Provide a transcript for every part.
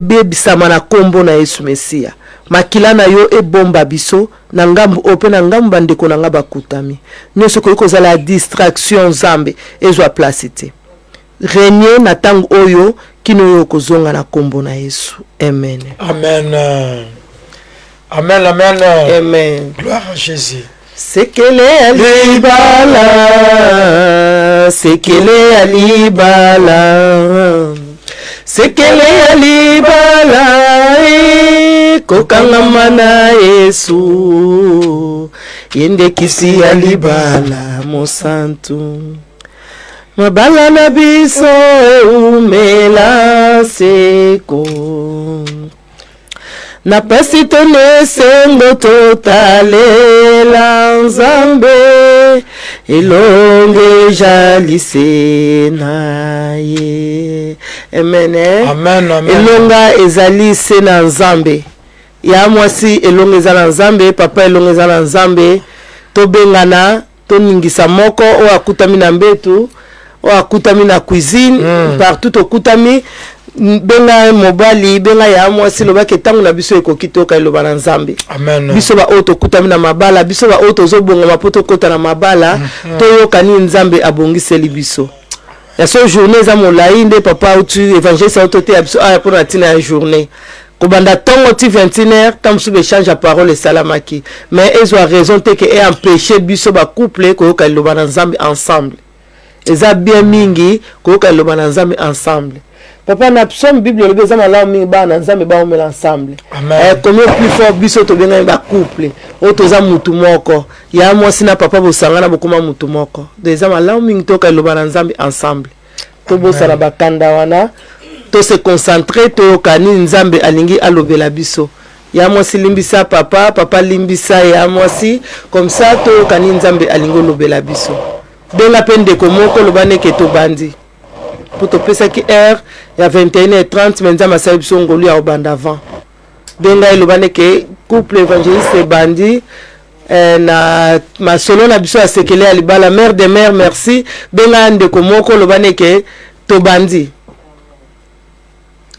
bebisama na kombo na Yesu Mesia. Makila na yo ebomba biso na ngambu ope na ngambu bandeko na nga bakutami. Nyonso koyiko za la distraction Nzambe ezwa place te. Régner na tango oyo kino yo kozonga na kombo na Yesu. Amen. Amen. Amen, amen. Amen. Gloire à Jésus. Sekele alibala, sekele alibala, sekele alibala, kokangama na Yesu, yende kisi alibala mosantu. Mabala na biso umela seko. Na pasi tone sengo totalela Nzambe elonge jalise na ye. Amen. Amen, amen. Elonga ezalise na Nzambe. Ya mwasi elonge ezala Nzambe, papa elonge ezala Nzambe. To bengana, to ningisa moko o akutami na mbetu, o akutami na cuisine, partout okutami. Benga mobali benga ya mwasi lobake tangu na biso ekokitoka eloba na Nzambe. Amen. Biso ba oto kutami na mabala, biso ba oto zobonga mapoto kota na mabala, toyoka ni Nzambe abongiseli biso. Ya so journée za molai nde papa utu évangéliste auto te biso aya pour la tina ya journée. Kobanda tongo ti 21h tam sube change la parole et salamaki. Mais ezo a raison te que e empêcher biso ba couple koyoka eloba na Nzambe ensemble. Eza bien mingi koyoka eloba na Nzambe ensemble. Papa na psaume Bible le besoin na la mi ba na Nzambe ba on met ensemble. Comme plus fort biso to benga ba couple. O to za mutu moko. Ya mwasi na papa bo sangana bokoma mutu moko. Deza ma la mi to ka lo ba na Nzambe ensemble. To bo sala bakanda wana. To se concentrer to kani Nzambe alingi alobela biso. Ya mwasi limbisa papa, papa limbisa ya mwasi comme ça to kani Nzambe alingo lobela biso. Benga pende ko moko lo bane ke to bandi. Pour te penser qu'il y a 21h30, maintenant ma salle sont ngolu à obanda avant. Benga ilobane ke couple évangéliste bandi na ma solo na biso a sekele alibala mère de mère merci. Benga ande ko moko lobane ke to bandi.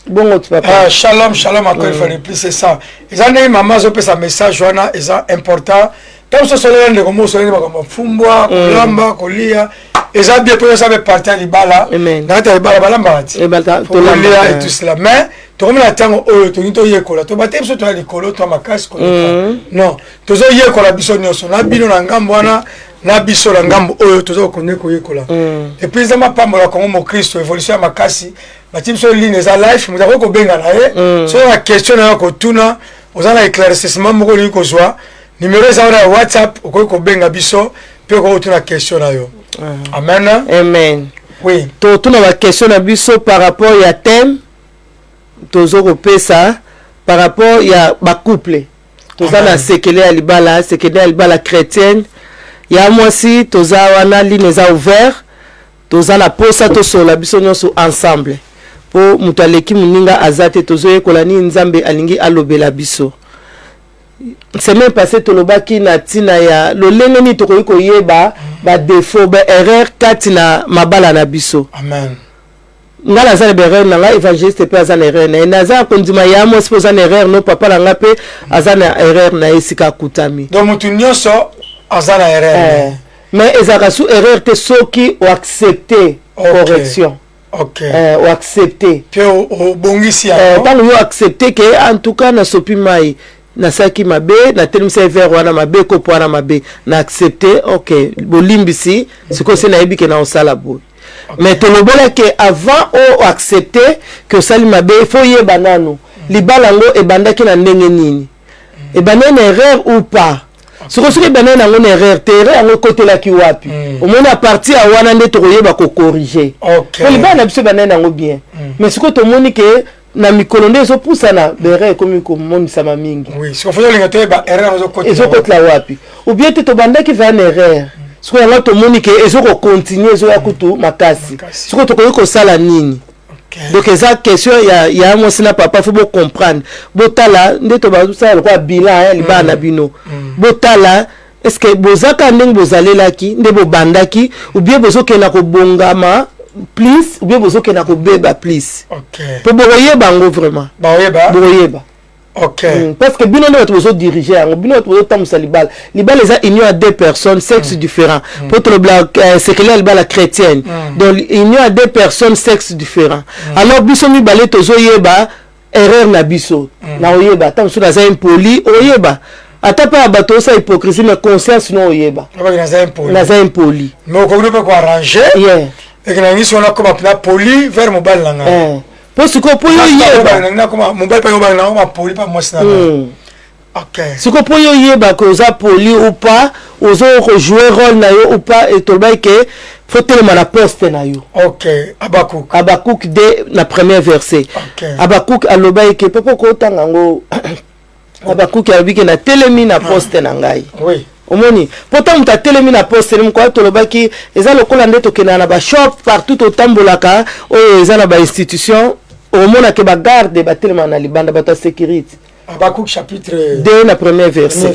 Bon tu papa. Shalom shalom encore il faut répliquer ça. Ils ont dit maman zo pesa message wana est important. Comme ce soleil de comme soleil ba comme fumbwa, kolamba, kolia. Eza bien pour ça partir libala na ta libala balamba ati e balta to lia et tout cela mais to comme la tango o to nito yekola to batem so to la likolo to makasi ko non to zo yekola biso nyonso na bino na ngambo wana na biso na ngambo o to zo konne ko yekola et puis za mapambo la comme mo Christo évolution ya makasi batim so ligne za life mu ko benga na ye so la question na ko tuna ozana éclaircissement mo ko ni ko zwa numéro za na WhatsApp ko benga biso pe ko tuna question na yo. Amen. Amen. Oui. Tout na question na biso par rapport ya thème tozo kopesa par rapport ya ba couple. Toza na sekele alibala chrétienne. Ya mwasi toza wana ligne za ouvert. Toza na posa to sola biso nyonso ensemble. Po mutaleki muninga azate tozo yekola ni Nzambe alingi alobela biso. Semaine passée tolobaki na tina ya lolenge ni tokoyiko yeba ba défaut ba erreur katina mabala na biso. Amen. Ngala za erreur na nga évangéliste pe azana erreur na naza kondima ya mo sposa na erreur no papa la nga pe azana erreur na esika kutami. Donc mutu nyonso azana erreur. Mais ezaka sous erreur te soki o accepter correction. OK. O accepter. Puis o bongisi ya. Tant yo accepter que en tout cas na sopi mai na saki mabe na telimisa ver wana mabe ko wana mabe na accepter OK bolimbisi siko se na yebike na osala boy mais to lobola que avant o accepter que sali mabe faut yeba nanu libala ngo ebandaki na ndenge nini ebandana erreur ou pas siko siko ebandana ngo na erreur terre ngo kotela ki wapi au moins à partir à wana nde to yeba ko corriger OK libala biso bandana ngo bien mais siko to moni que na mikolo nde zo pusana bere komi ko monisa mingi. Oui, si on faisait les gâteaux ba erreur zo côté. Ezo côté la wapi. Ou bien te bandaki va en erreur. Ce qu'on a to monique ezo ko continuer ezo ya kutu makasi. Ce qu'on to ko sala nini. Donc eza question ya mo sina papa faut comprendre. Botala nde to ba sala ko bilan liba na bino. Botala est-ce que bozaka ndenge bozalelaki nde bo bandaki ou bien bozo kena ko bongama plus ou bien bozoke na kobeba plus ok po boyeba ngo vraiment boyeba ok parce que bino nde bato bozo diriger yango bino bato bozo tambusa libala eza union à deux personnes sexe différent po tolobela sekele ya libala chrétienne donc union à deux personnes sexe différent alors biso mibale tozoyeba erreur na biso na oyeba ata mosusu naza impoli oyeba ata mpe ya bato osa hypocrisie mais conscience no oyeba naza impoli mais okoki mpe koarrange eke na ngisi wana koma mpena poli vers mobali na ngai po sikoyo po yo yeba mobali mpe obali nango mapoli mpa mwasi na ngai sikoyo po yo yeba ke oza poli ou pas ozo kojouer rôle na yo ou pas etolobaki ke faut telema na poste na yo Habakkuk de na premier verset Habakkuk alobaki ke pepo kotanga yango Habakkuk alobi ke na telemi na poste na ngai omoni pourtant muta telemi na poste ni mko tolobaki eza lokola nde tokena na ba shop partout otambolaka oyo eza na ba institution omona ke ba garde ba telema na libanda ba ta sécurité Habakkuk chapitre 2 na premier verset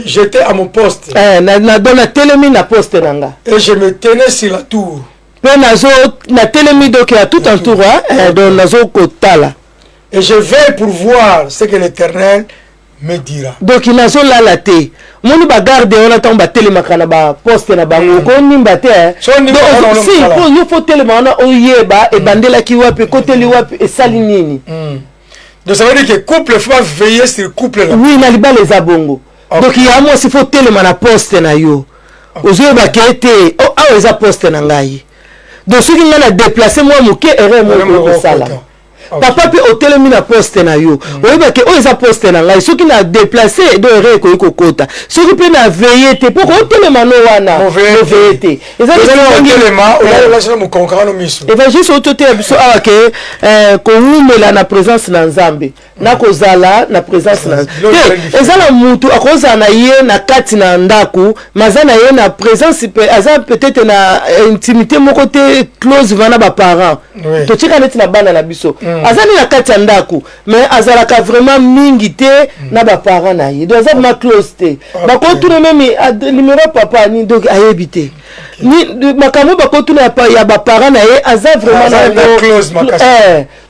j'étais à mon poste na telemi na poste na nga et je me tenais sur la tour pe nazo na telemi donc à tout en tour donc nazo kotala et je vais pour voir ce que l'Éternel me dira. Donc il nazo lala te moni ba garde on ta ba telemaka na ba poste na bango ko nimba te si pour yo faut telema na oyeba e bandela ki wapi koteli wapi e sali nini donc ça veut dire que couple faut veiller sur couple là oui na libala eza bongo donc il y a moi si faut telema na poste na yo ozoyeba ke te o eza poste na ngai donc soki nga na déplacer moi moke erreur mo sala papa pe otelemi na poste na yo oyeba ke oyo eza poste na ngai soki na déplacer do erreur ekoki kokota soki mpe na veille te mpo kotelema no wana oveye te évangile ototeya biso awa ke kowumela na présence na nzambe na kozala na présence na eza na mutu akozala na ye na kati na ndako maza na ye na présence pe aza peut-être na intimité moko te close vana baparent totika neti na bana na biso azali na kati ya ndako mais azalaka vraiment mingi te na baparent na ye donc aza vraiment close te bakotuna meme numéro papa ni donc ayebi te ni makambo bakotuna ya baparent na ye aza vraiment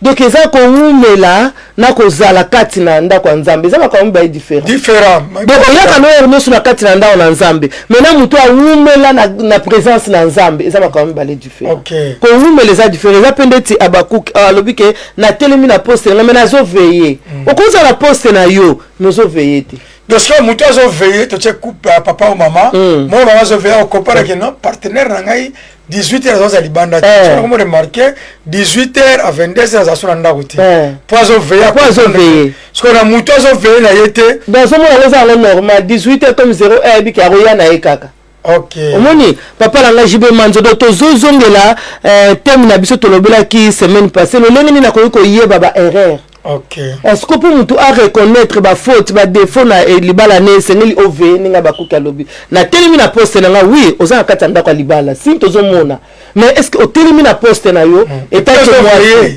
donc eza kowumela na kozala kati na ndako ya nzambe eza makambo baye différent donc oyaka noyere nyonso na kati na ndako na nzambe maintenant moto awumela na présence na nzambe eza makambo bale différent kowumela eza différent eza mpe ndeti Habakkuk alobi ke na telemi na poste na me nazoveye okozala na poste na yo nozoveye te donc ce que moto azoveye totie couple papa ou maman moi maman azoveye okompara ke non partenaire na ngai 18h azoza libanda te soki mo remarqué 18h à 22h azaso na ndako te po azoveye soki na moto azoveye na ye te donc azomona leza yango normal 18h comme 0 ayebi ke akoya na ye kaka omoni papa na ngai jibe manzo do tozozongela teme na biso tolobelaki semaine passée lolenge nini nakoki koyeba ba erreur est-ce que pour mutu a reconnaître ba faute ba défaut na libala ne sengeli oveye ninga bakuki alobi na telemi na poste na nga oui oza na kati ya ndako ya libala si tozomona mais est-ce que otelemi na poste na yo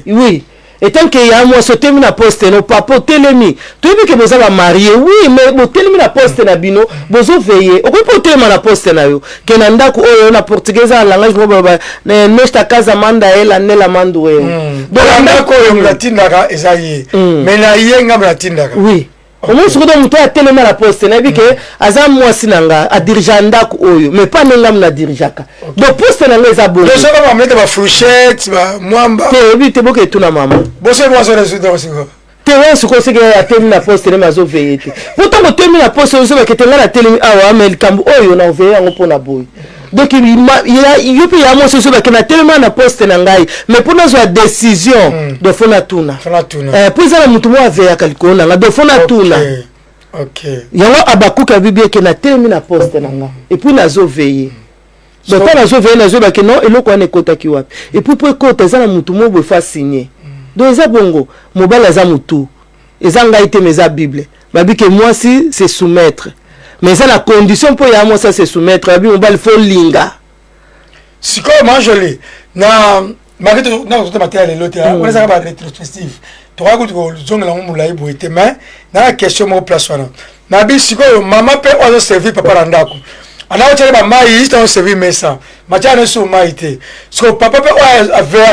oui et tant qu'il y a moi sauté na poste no papa telemi tu veux que boza ba marié oui mais bo telemi na poste na bino bozo veiller o ko telema na poste na yo ke na ndako oyo na portugais à langage mo ba nesta casa manda ela nela mandu we donc ndako oyo mlatindaka ezayi mais na yenga mlatindaka oui omo sikodo muto ya telema na poste na bike aza mwasi nanga a dirija ndako oyo mais pas nenga mna dirijaka donc poste na ngeza bo donc ça va mettre ba fourchette ba mwamba te bite boke tuna mama bosse moi ça résultat aussi te wa siko sike ya telema na poste na mazo veye te pourtant mo telema na poste ozo ba ketenga na telema awa mais kambu oyo na veye yango pona boy donc il y a moi ce que na tellement na poste na ngai mais pour nous la décision de fona tuna pour ça mutu mo aveya kaliko na de fona tuna yango Habakkuk abibie ke na tellement na poste na nga et puis nazo veiller donc quand nazo veiller nazo ba ke non eloko ane kota ki wapi et puis pour kota za na mutu mo bo fa signer donc za bongo mobala za mutu ezanga ite meza bible babi ke moi si c'est soumettre mais ça la condition pour y avoir ça c'est soumettre on va le faut linga si comment je l'ai na malgré tout na tout matériel l'autre on ça va rétrospective tu vois que zone la mo lai boité mais na question mo place wana na bi siko maman pe ozo servir papa randako ana otele ba mai juste on servir mesa macha no so mai te so papa pe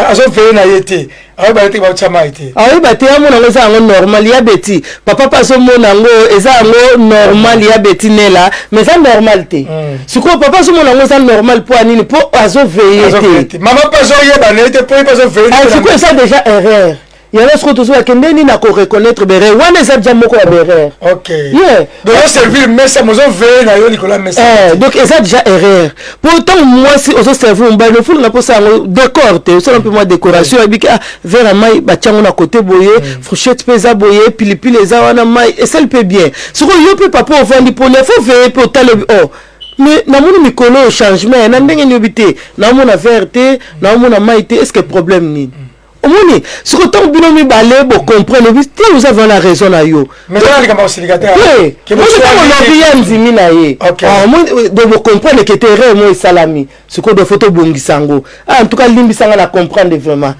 azo veiller na yete ayo ba te ba cha mai te ayo ba te amona ngo za ngo normal ya beti papa pa so mona ngo eza ngo normal ya beti nela mais ça normal te siko papa so mona ngo za normal pour anini pour azo veiller te mama pa zo ye ba ne te pour pas zo veiller ah siko ça déjà erreur. Il y a ce que tu as qu'endeni na ko reconnaître bere wana za jammo ko bere. OK. Yeah. Donc servir mais ça mozo veiller na yo likola mais donc ça déjà erreur. Pourtant moi si ozo servir on le fou na posa décor te ça un peu moins décoration et bika vers mai ba tiango na côté boyer fourchette pesa boyer pilipili za wana mai et ça le peut bien. Ce que yo peut papa vendre pour ne faut veiller pour tal oh mais na moni mikolo changement na ndenge nyobité na mona verte na mona mai te est-ce que problème ni Omoni, ce que ton bilan mi balé, bon comprendre, vous avez la raison à yo. Mais là, les camarades célibataires. Oui. Moi, je suis en zimi na ye. Ok. De vous comprendre que t'es réellement salami. Ce que de photo bongi sango. En tout cas, limbi sanga la comprendre vraiment.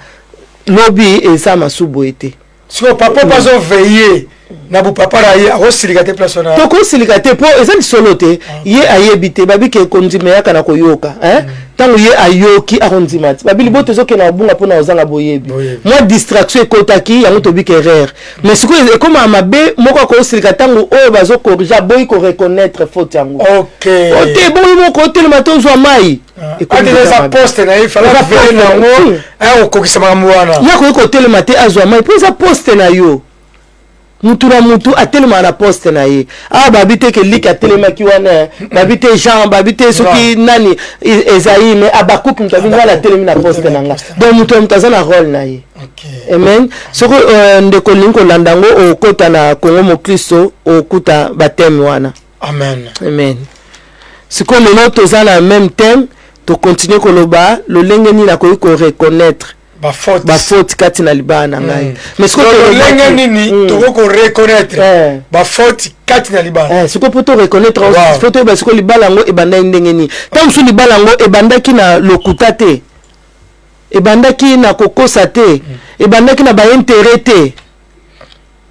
Lobby et ça m'a sous-boité. Ce que papa pas veiller. Na bu papa la ye a siligate place na to ko siligate po ezali solote ye ayebite babi ke konzime yaka na koyoka tango ye ayoki arondimati babi liboto zoke na bunga pona ozanga boyebi moi distraction ekotaki yango to bike erreur mais siko comme amabe moko ko siligate tango o bazo corriger boy ko reconnaître faute yango OK ote bon moko te le matin zo mai ate za poste na il fallait faire nango a ko kisama mwana ya ko te le matin azwa mai po za poste na yo mutu na mutu atelema na poste na ye ah babite ke lika telema ki wana babite Jean babite soki nani Esaïe mais abakuki mtabi ngala telemi na poste na nga donc mutu mtaza na rôle na ye OK amen soko ndeko linko landango okota na Kongo mo Kristo okuta bateme wana amen amen siko lelo toza na même thème to continuer koloba lo lenge ni na ko reconnaître ba faute kati na libana ngai mais ce que lenga nini to ko reconnaître ba faute kati na libana ce que pour te reconnaître faut te parce que libala ngo e banda ndenge ni tant que libala ngo e banda ki na lokuta te e banda ki na kokosa te e banda ki na ba intérêt te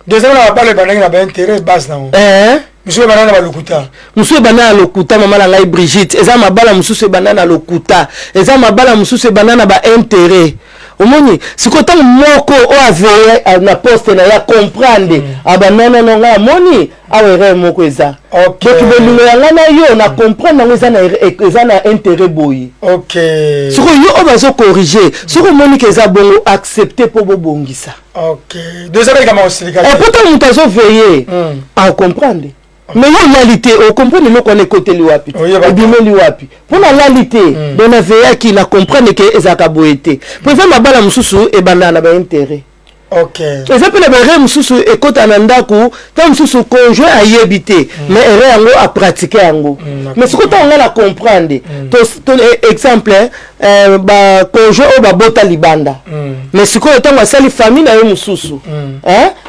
deuxième na ba le banda ki na ba intérêt base na ngo monsieur banana ba lokuta monsieur banana lokuta mama la ngai Brigitte eza mabala mususu banana lokuta eza mabala mususu banana ba intérêt omoni siko tango moko o aveye na poste na ya comprendre abanana nonga moni awere moko eza donc belingo yanga na yo na comprendre ngo eza na intérêt boyi OK siko yo obazo corriger siko moni ke eza bongo accepter po bobongisa OK deux ans kama osilika et pourtant mutazo veiller à comprendre mais la réalité on comprend le qu'on est côté liwapi bimeli liwapi pour la réalité donc na veiller qui na comprendre que ezaka boité pour faire mabala mususu e banana ba intérêt OK ça peut le bare mususu e kota na ndaku tant mususu conjoint a yebité mais erreur yango a pratiquer yango mais ce que on la comprendre to exemple ba conjoint o ba bota libanda mais ce que tant wasali famille na yo mususu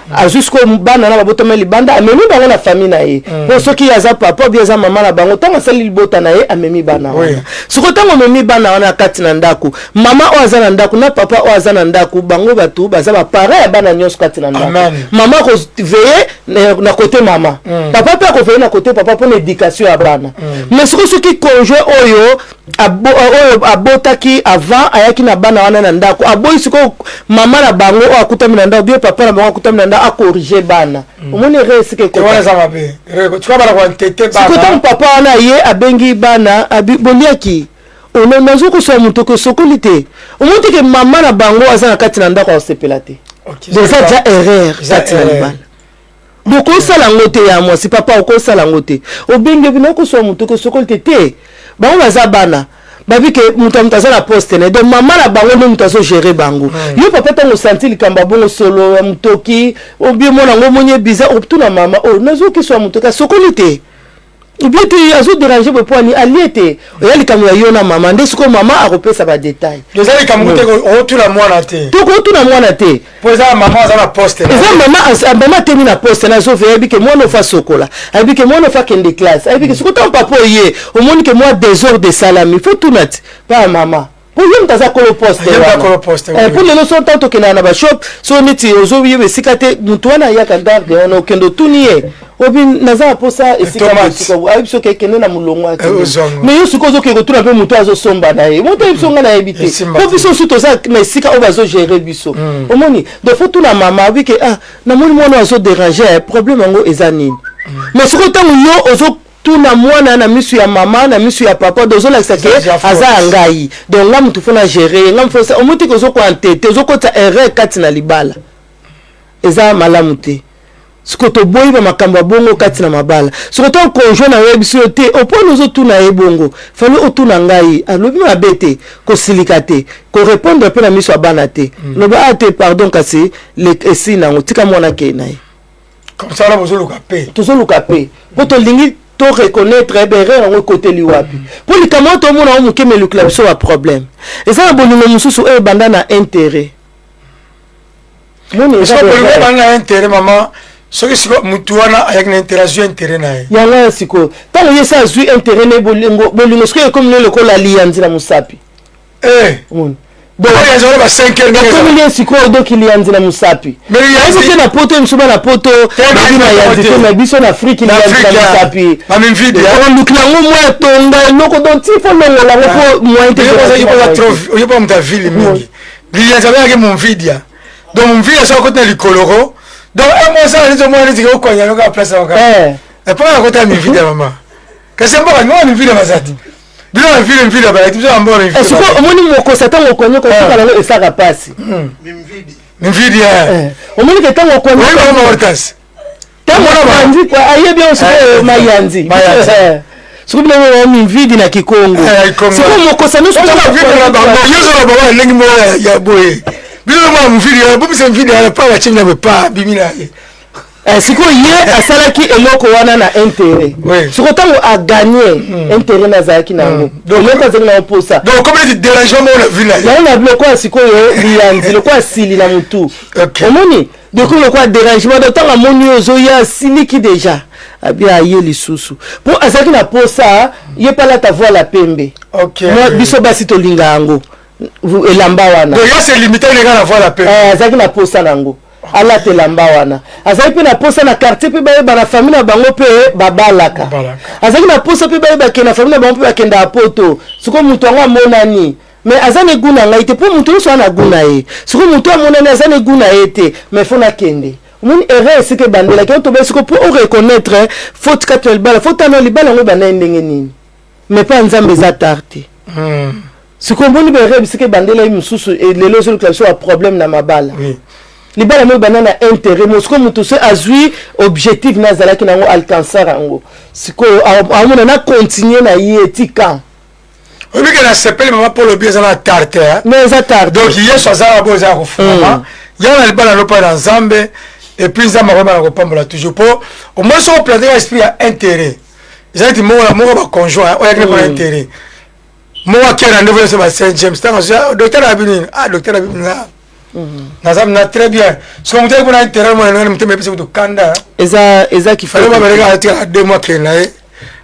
a jusqu'au bana na ba bota libanda amemi bango na famille na ye pour ceux qui yaza papa bien za mama na bango tant wasali bota na ye amemi bana ce que tant amemi bana wana kati na ndaku mama o azana ndaku na papa o azana ndaku bango batu baza ba pareil bana nyos kati na ndaku mama ko veiller na côté mama papa pe ko veiller na côté papa pour l'éducation ya bana mais ce qui conjoint oyo abotaki avant ayaki na bana wana na ndako aboyi siko mama na bango o akutami na ndako bien papa na bango akutami na ndako a corriger bana omoni resike ko wana sama be tu ka bana ko tete bana siko papa wana ye abengi bana aboniaki ono nazo ko so muto ko sokolite omonte ke mama na bango azana kati na ndako osepela te déjà déjà erreur kati na bana donc on sala ngote ya moi si papa ko sala ngote obengi bina ko so muto ko sokolite te bango baza bana babi ke mutaza na poste ne donc mama na bango no mutazo gérer bango yo papa tango senti likamba bongo solo mutoki obi mona ngo monye biza optuna mama oh nazo ki so mutoka sokolite obi te azo déranger be poani aliete oyali kamya yo na mama ndesuko mama akopesa ba détail dozali kamute ko otuna mwana te to ko otuna mwana te poza mama za na poste eza mama temi na poste na zo vebi ke mwana fa sokola abi ke mwana fa kende classe abi ke suko tan papa ye omoni ke moi désordre de salami faut tout net pas mama pour yem taza kolo poste pour les leçons tant que na ba shop so neti ozo yebe sikate mutu wana ya kandarde on okendo tuniye obi naza posa esika siko abiso kekene na mulongo ati mais yo siko zo ke retourner peu mutu azo somba na ye mutu abiso nga na ebité ko biso suto za na esika o bazo gérer biso omoni de faut tout na mama bi ke na moni mwana azo déranger problème ngo ezanini mais siko tango yo ozo tuna mwana na misu ya mama na misu ya papa dozo la sake aza ngai donc nga mutu fona gérer nga mfosa omuti ko zo ko entete zo ko ta erreur kati na libala eza malamu te siko to boyi ba makambo bongo kati na mabala siko to conjoint na webiso te opona zo tuna ye bongo fali otuna ngai alobi mabete ko silikate ko répondre pe na misu abana te no ba ate pardon kasi le esina ngotika mwana ke nae comme ça là bozo lukape tozo lukape poto lingi to reconnaître erreur en côté liwapi pour les comment tout le monde a un mais le club soit un problème et ça bolingo mususu e banda na intérêt mon ça bolingo banda intérêt maman ce que c'est mutu wana avec une interaction intérêt na ya nga siko tant yesa zui intérêt ne bolingo ce que comme le ko la lianzi na musapi donc il y a ba 5 heures comme il siko donc il yanzi na musapi mais il y a na poto msuba na poto na yanzi na biso na Afrique na yanzi na musapi na même vidéo on lukla ngo moi tonga loko donc il faut longo la ko moi intérêt il y a pas ta ville mingi il y a jamais que mon vidéo donc mon vidéo ça côté le coloro donc moi ça les moi les ko kwanya ko place encore et pas côté mon vidéo maman que c'est pas moi mon vidéo mazati bilo na vile ba tu ça mbona est-ce que omoni moko satan okonyo ko sala le esaka pasi mvidi omoni ke tango okonyo ko mo hortas tango na bandi kwa aye bien osiko mayanzi siko bila mo mvidi na kikongo siko moko sanu siko na vile na bango yozo na baba lengi mo ya boye bilo mo mvidi bo bisa mvidi ala pa wa chinga pa bimina siko ye asalaki eloko wana na intérêt siko tango a gagné intérêt na zaki nango donc loko zaki na posa donc comme il dérangement la ville ya na bloko siko yo lianzi loko asili na mutu omoni donc loko dérangement donc tango moni ozo ya siliki déjà abia ye lisusu pour azaki na posa ye pala ta voix la pembe moi biso basi to linga ngo elamba wana donc ya c'est limité les gars la voix la pembe azaki na posa nango ala te lamba wana azaki pe na posa na quartier pe ba na famille na bango pe babalaka azaki na posa pe ba ke na famille na bango pe bakenda apoto siko mutu ngo monani mais azane guna ngai te po mutu so na guna ye siko mutu amonani azane guna ete mais fona kende mon erreur c'est que bandela ki to be siko pour reconnaître faute katwel bala faute na libala ngo bana ndenge nini mais pas nzambe za tarte siko mboni be erreur c'est que bandela mususu et lelo so le soit problème na mabala libala mo banana intérêt mosko mutu se azui objectif na zalaki nango alcancer ango siko amona na continuer na yetika on dit que la s'appelle maman pour le bien ça la tarte mais ça tarte donc hier so za bo za kufuma ya libala lo pa dans zambe et puis ça m'a vraiment repombola toujours pour au moins so planter esprit à intérêt ils dit mo ba conjoint o ya que pas intérêt mo wa kera ndevele se ba Saint James tant docteur Abini docteur Abini nazam na très bien so mutaki kuna intérêt mo na muteme pese to kanda eza ki fa ba bereka ati 2 mois que na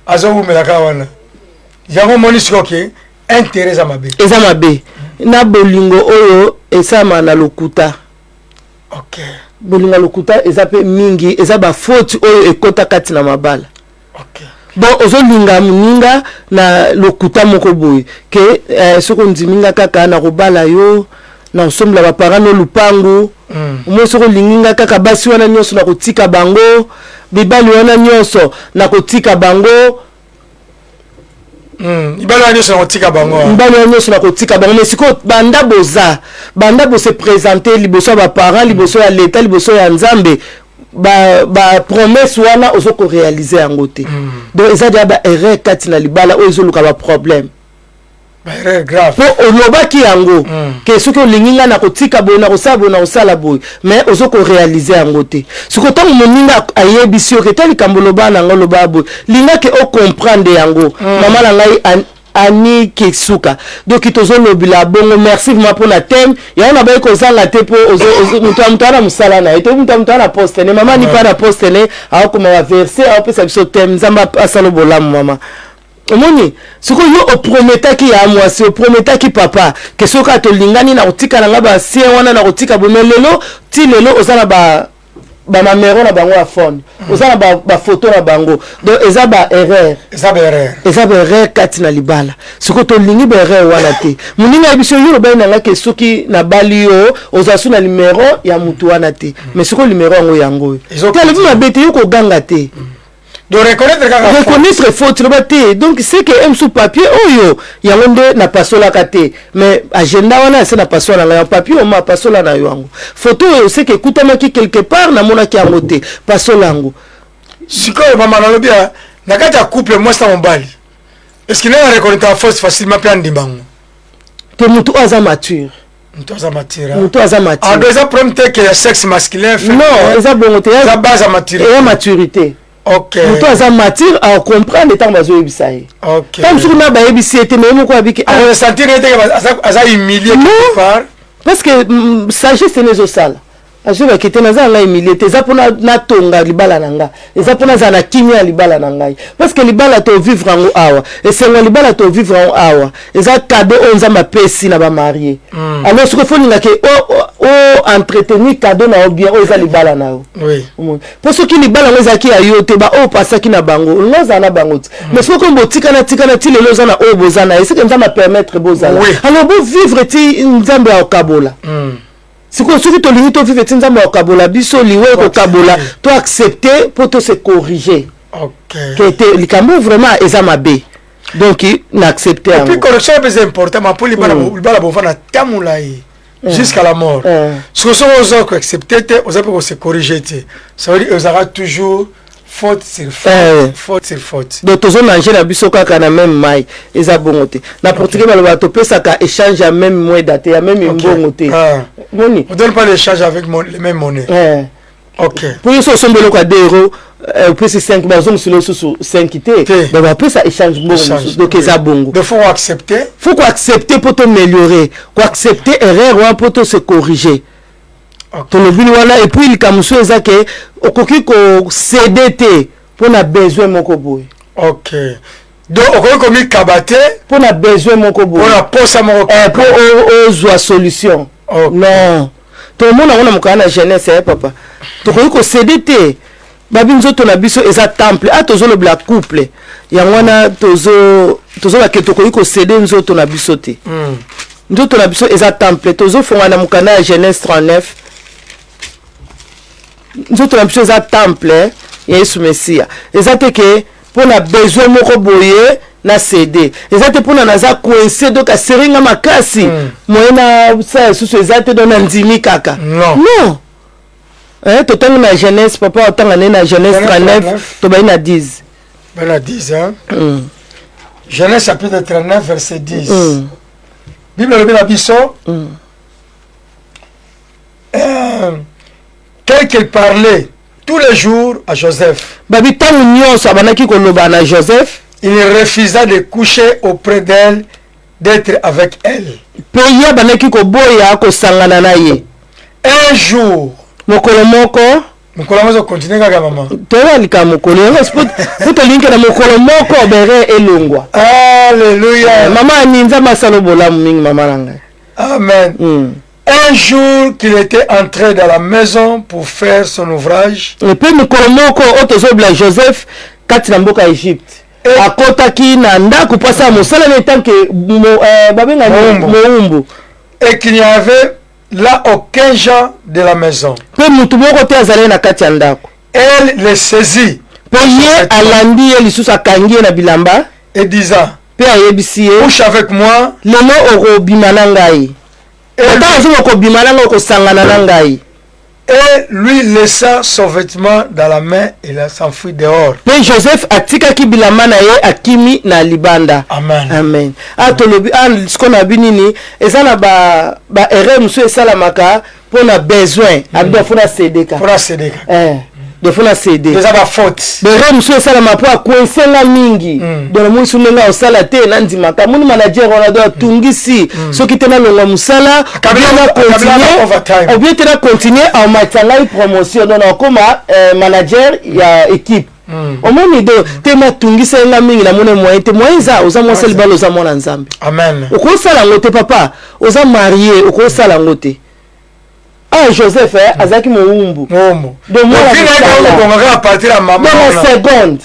azo umela ka wana yango moni sikoke intérêt za mabe eza mabe na bolingo oyo esama na lokuta bolingo lokuta eza pe mingi eza ba faute oyo ekota kati na mabala bon ozo linga muninga na lokuta moko boye ke soko ndiminga kaka na robala yo na ensemble ba parents no lupangu mo soko linginga kaka basi wana nyonso na kotika bango bibali wana nyonso na kotika bango ibalo wana nyonso na kotika bango ibalo wana nyonso na kotika bango mais siko banda bo se présenter liboso ba parents liboso ya l'état liboso ya nzambe ba promesse wana ozo ko réaliser yango te donc eza dia ba erreur kati na libala o ezo luka ba problème grave po olobaki yango ke soki olinginga na kotika boye na kosala na kosala boye mais ozo ko réaliser yango te siko tango moninga ayebisi oke tali kambo loba na ngo loba boye linga ke o comprendre yango mama na ngai ani kesuka donc itozo lobila bongo merci vraiment pour la thème ya on ba ko zanga te po ozo mutu ana musala na ito mutu ana poste ne mama ni pas na poste ne a ko ma verser a pesa biso thème nzamba asalo bolamu mama omoni siko yo oprometaki ya mwasi oprometaki papa ke soka tolingani na kotika na nga basie wana na kotika bomelelo ti lelo ozana ba mamero na bango ya phone ozana ba photo na bango donc eza ba erreur eza ba erreur kati na libala siko tolingi ba erreur wana te muninga ya biso yo ba na nga ke soki na bali yo ozasu na numero ya mutu wana te mais siko numero yango te le bima bete yo ko ganga te de reconnaître faute donc c'est que un sous papier oyo yango na pasola kate mais agenda wana c'est na pasola na papier o ma pasola na yango photo c'est que kutamaki quelque part na mona ki yango te pasola yango sikoyo mama na lobia na kati ya couple moi ça mbali est-ce qu'il a reconnaître faute facilement pe ndimbango te mutu aza mature mutu aza mature en deuxième problème que le sexe masculin non eza bongo te eza base à maturité. Ok. Mutu aza mature à comprendre tant bazo yebisa ye. Ok. Tant sur na ba yebisi ete mais moko abiki. On ressentir ete aza humilié quelque part. Parce que sagesse nezo sala. Ajoba kete naza nga humilié te za pona na tonga libala nanga. Eza pona za na kimia libala nanga. Parce que libala to vivre en awa. Et c'est libala to vivre en awa. Eza cadeau onza ma pesi na ba marié. Alors ce que faut ninga ke entretenir cadeau na bien oza libala na o. Oui. Pour ceux qui libala ngoza ki ayote ba o pasa ki na bango. Ngoza na bango. Mais ce que mbotika na ti lelo za na o bozana. Et c'est que ça m'a permettre bozana. Alors bo vivre ti nzambe ya okabola. Si quoi celui to limite vivre ti nzambe ya okabola biso liwe ko kabola to accepter pour to se corriger. OK. Que était likambo vraiment ezamabe. Donc n'accepter. Et puis correction est important mais pour libala bo fana tamulayi. Jusqu'à la mort. Ce que vous avez accepté, vous avez se corriger. Ça veut dire que vous aurez toujours faute sur faute. Faute sur faute. Donc, tous les gens qui sont dans même maille, ils ont bon côté. N'importe quel moment, tu peux échanger à même moins daté, à même une bonne côté. On ne donne pas l'échange avec les mêmes monnaies. Ok. Pour eux, si on a 2 euros, on peut se 5 bazons sur le sous 5 quittés. Donc, on peut ça échange bon. Donc, ils ont bon. Il faut accepter. Il faut accepter pour t'améliorer. Pour accepter erreur pour te se corriger. Et puis, il y a des choses qui ont cédé pour nos besoins. Ok. Donc, on a kabaté pour nos besoins. Pour avoir solution. Non. Tout le monde a une jeunesse, papa. Donc, on a cédé. Babi nzoto na biso eza temple a tozo le bla couple ya wana tozo la ketoko iko céder nzoto na biso te nzoto na biso eza temple tozo fonga na mukana ya Genèse 39 nzoto na biso eza temple ya Yesu Messia eza te ke pour na besoin moko boye na céder eza te pour na naza coincé donc a seringa makasi moyena sa susu eza te don ndimi kaka non. Total na Genèse, papa, autant l'année na Genèse 39, tu vas na 10. Ben na 10, hein? Genèse chapitre 39, verset 10. Bible le Bisso. Tel qu'il parlait tous les jours à Joseph. Babi tant union ça banaki ko loba na Joseph. Il refusa de coucher auprès d'elle, d'être avec elle. Peya banaki ko boya ko sangana na ye. Un jour. Mokolo moko mozo continue kaka mama toya lika mokolo puto linke na mokolo moko bere elongwa alléluia mama ninza masalo bolamu mingi mama nanga amen un jour qu'il était entré dans la maison pour faire son ouvrage et puis mokolo moko otozobla Joseph kati na mboka Egypte akotaki na ndako pasa mosala ne tant que babenga moumbu et qu'il n'y avait là aucun gens de la maison. Elle les saisit. Et disant, couche avec moi. Et lui laissa son vêtement dans la main et il s'enfuit dehors. Mais Joseph atikaki bilamba na ye akimi na libanda. Amen. Amen. Atolobi ce qu'on a binini ezana ba erreur monsieur salamaka pour na besoin abdo fona cédeka. Fona cédeka. De fona cédé. Déjà ba faute. Erreur monsieur salama pour coincer mingi. Dans le monde sunenga osala te na ndimaka. Muni manager on a doit tungisi. So kitena longa musala continuer à matanga promotion donc comme manager ya équipe omoni do te matungisa nga mingi na mone moyen te moyen za oza mwasi libala oza mwana nzambe amen okosala ngo te papa oza marié okosala ngo te Joseph azaki moumbu donc moi la partir à maman dans seconde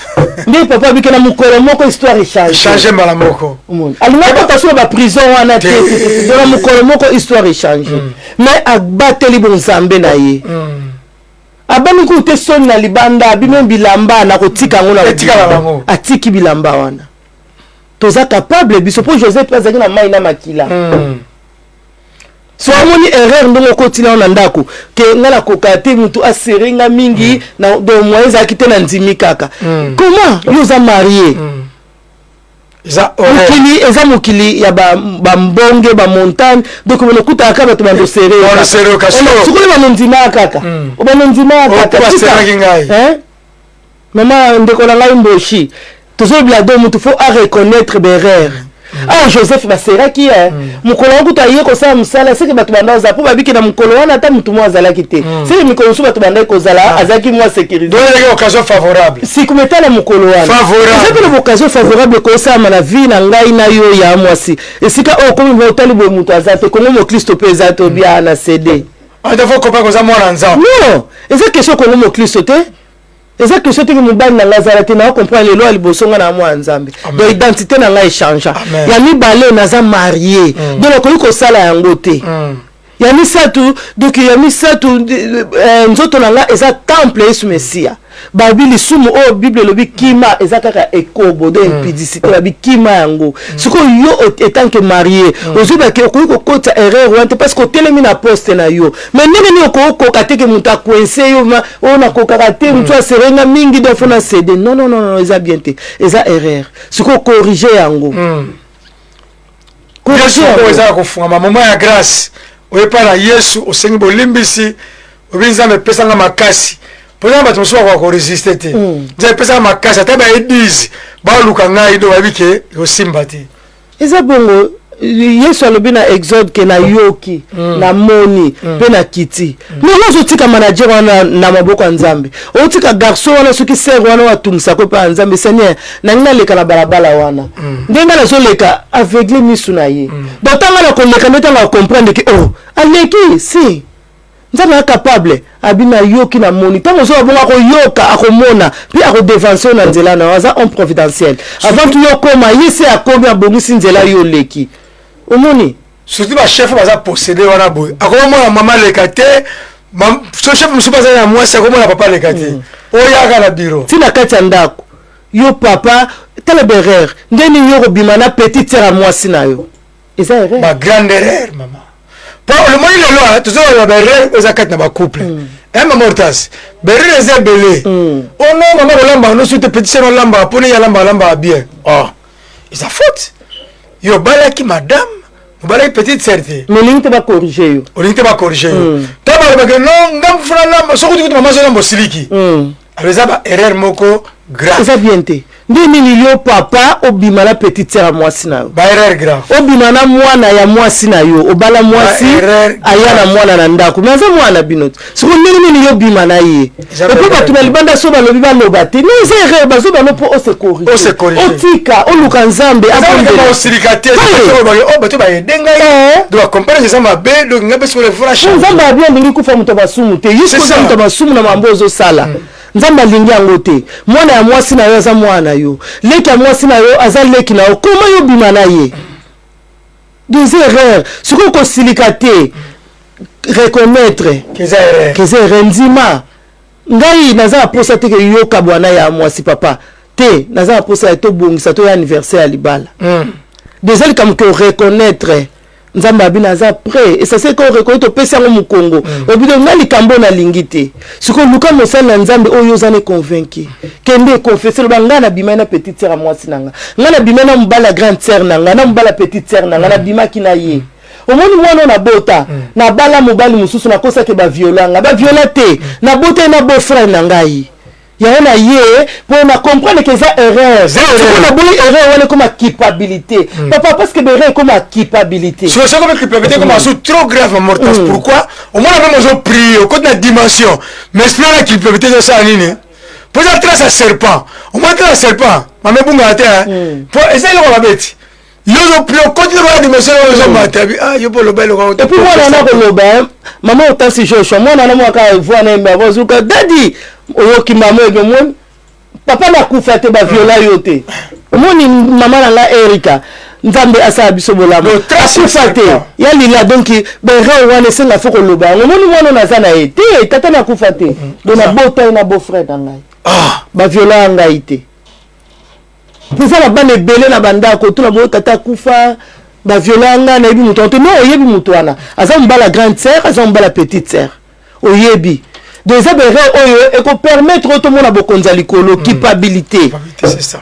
ndi papa bike na mukolo moko histoire changer mala moko alinga ta sur ba prison wana te dans mukolo moko histoire change mais abateli bon nzambe na ye abani ku te son na libanda bimem bilamba na kotika ngo na atiki bilamba wana toza capable biso po Joseph azaki na mai na makila so amoni erreur ndongo kotila na ndako ke ngala kokate mutu aserenga mingi na do moyens akite na ndimi kaka comment yo za marié eza mokili ya ba mbonge ba montagne donc on okuta aka bato bando seré sukuli ba ndima kaka ba ndima kaka mama ndeko la ngai mboshi toujours bla do mutu faut à reconnaître berrer Joseph basera ki mukolo okuta ye ko sa musala seke bato banda za po babiki na mukolo wana ata mutu mwa zala kite seke mikolo su bato banda ko zala azaki mwa sécurité donc il y a occasion favorable si kumeta na mukolo wana favorable c'est une occasion favorable ko sa na vie na ngai na yo ya mwasi esika comme bo tali bo mutu azate ko mo Kristo peza to bia na CD faut comprendre ko za mwana nzambe non eza question ko mo Kristo te eza question te que mobali na Lazarate na comprendre lelo libosonga na mwa nzambe donc identité na ngai change ya mibale naza marié donc ko ko sala yango te ya misatu donc ya misatu nzoto na nga eza temple Yesu Mesia babili sumu o Bible lobi kima eza kaka ekobo de impudicité babi kima yango siko yo etant que marié ozuba ke ko kota erreur wante parce que telemi na poste na yo mais nene ni ko kateke muta coincé yo ona ko karaté mutu aserenga mingi do fona céder non eza bien te eza erreur siko corriger yango corriger eza ko funga moment ya grâce oyepa na Yesu osengi bolimbisi obinza me pesa nga makasi pour ça bato mosusu ko résister te nzai pesa makasi ata ba edize ba luka ngai do babike yosimba te eza bongo Yesu alobi na Exode ke na yoki na moni pe na kiti non ozotika manager wana na maboko ya Nzambe ozotika garçon wana soki sœur wana watumisa ko pa Nzambe Seigneur na ngina leka na balabala wana ndenga na zoleka aveugle misu na ye donc tanga na koleka ndeta na comprendre ke aleki si Nzambe est capable abina yoki na moni tango zo bonga ko yoka akomona puis akodevancer na nzela na waza on providentiel avant tout yokoma yese akomi abongisi nzela yo leki omoni surtout ba chef baza posséder wana boy akomona mama lekate so chef musubaza na mwasi akomona papa lekate oyaka na bureau tina kati ya ndako yo papa tele berrer ndeni yo kobima na petite sœur mwasi na yo eza erreur ba grande erreur mama le monde le loi toujours la berrer eza kati na ba couple maman Hortas berrer eza belé oh non maman lamba no sute petite sœur lamba poni ya lamba bien ils a faute yo balaki madame balaki petite sœur mais l'unité va corriger yo l'unité va corriger yo taba le bagay non ngam funa lamba soko tukutu maman zo lamba siliki alors ba erreur moko grave eza bien te ndini yo papa obima na petite sœur mwasi na yo ba erreur grave obima na mwana ya mwasi na yo obala mwasi aya na mwana na ndako mais za mwana binoto siko ndini yo bima na ye epo batu na libanda so balobi baloba te mais eza erreur bazo balopo o se corriger otika oluka Nzambe abonde osirikate bato ba edenga doit comprendre ça mabe donc ngabe sur le flash Nzambe abia ndingi kufa muto basumu te yuko muto basumu na mambozo sala Nzambe alingi yango te mwana ya mwasi na yo aza mwana yo leki ya mwasi na yo aza leki na yo koma yo bima na ye des erreurs siko kosilika te reconnaître keza erreur ndima ngai naza aposa te ke yoka bwana ya mwasi papa te naza aposa to bongisa to ya anniversaire ya libala déjà comme que reconnaître Nzambe abina za prêt et ça c'est qu'on reconnaît to pesa ngo mukongo obido ngali kambo na lingité siko luka mosala Nzambe oyo zane convaincu kende confesser le banga na bima na petite sœur mwasi nanga ngana bima na mbala grande sœur nanga na mbala petite sœur nanga na bima kina ye omoni mwana na bota na bala mobali mususu na kosa ke ba violanga ba violate na bota na beau frère nangai yana ye pour na comprendre que ça erreur c'est qu'on a beau erreur on est comme culpabilité papa parce que erreur comme culpabilité c'est ça comme culpabilité comme c'est trop grave mortel pourquoi au moins même on prie au côté de la dimension mais c'est la culpabilité de ça nini pour ça trace à serpent au moins trace à serpent mame bunga terre pour essayer le la bête yo plus continue la dimension yo matabi yo pour le bel et puis moi on a ko loba maman autant si je moi on a moi ka voir na mbabo zuka daddy oyo ki maman e mon papa na kufa te ba viola yote moni maman na Erika nzambe asa biso bolamo akufa te ya lila donc ben re wana se la foko loba moni mwana na zana ete tata na kufa te dona bota na beau frère ngai ba viola ngai te pour ça la bande belé na banda ko to na bo tata kufa ba viola ngai na yebi muto to no yebi muto wana aza mbala grande sœur aza mbala petite sœur oyebi des abérés oyo et ko permettre tout le monde à bokonza likolo culpabilité c'est ça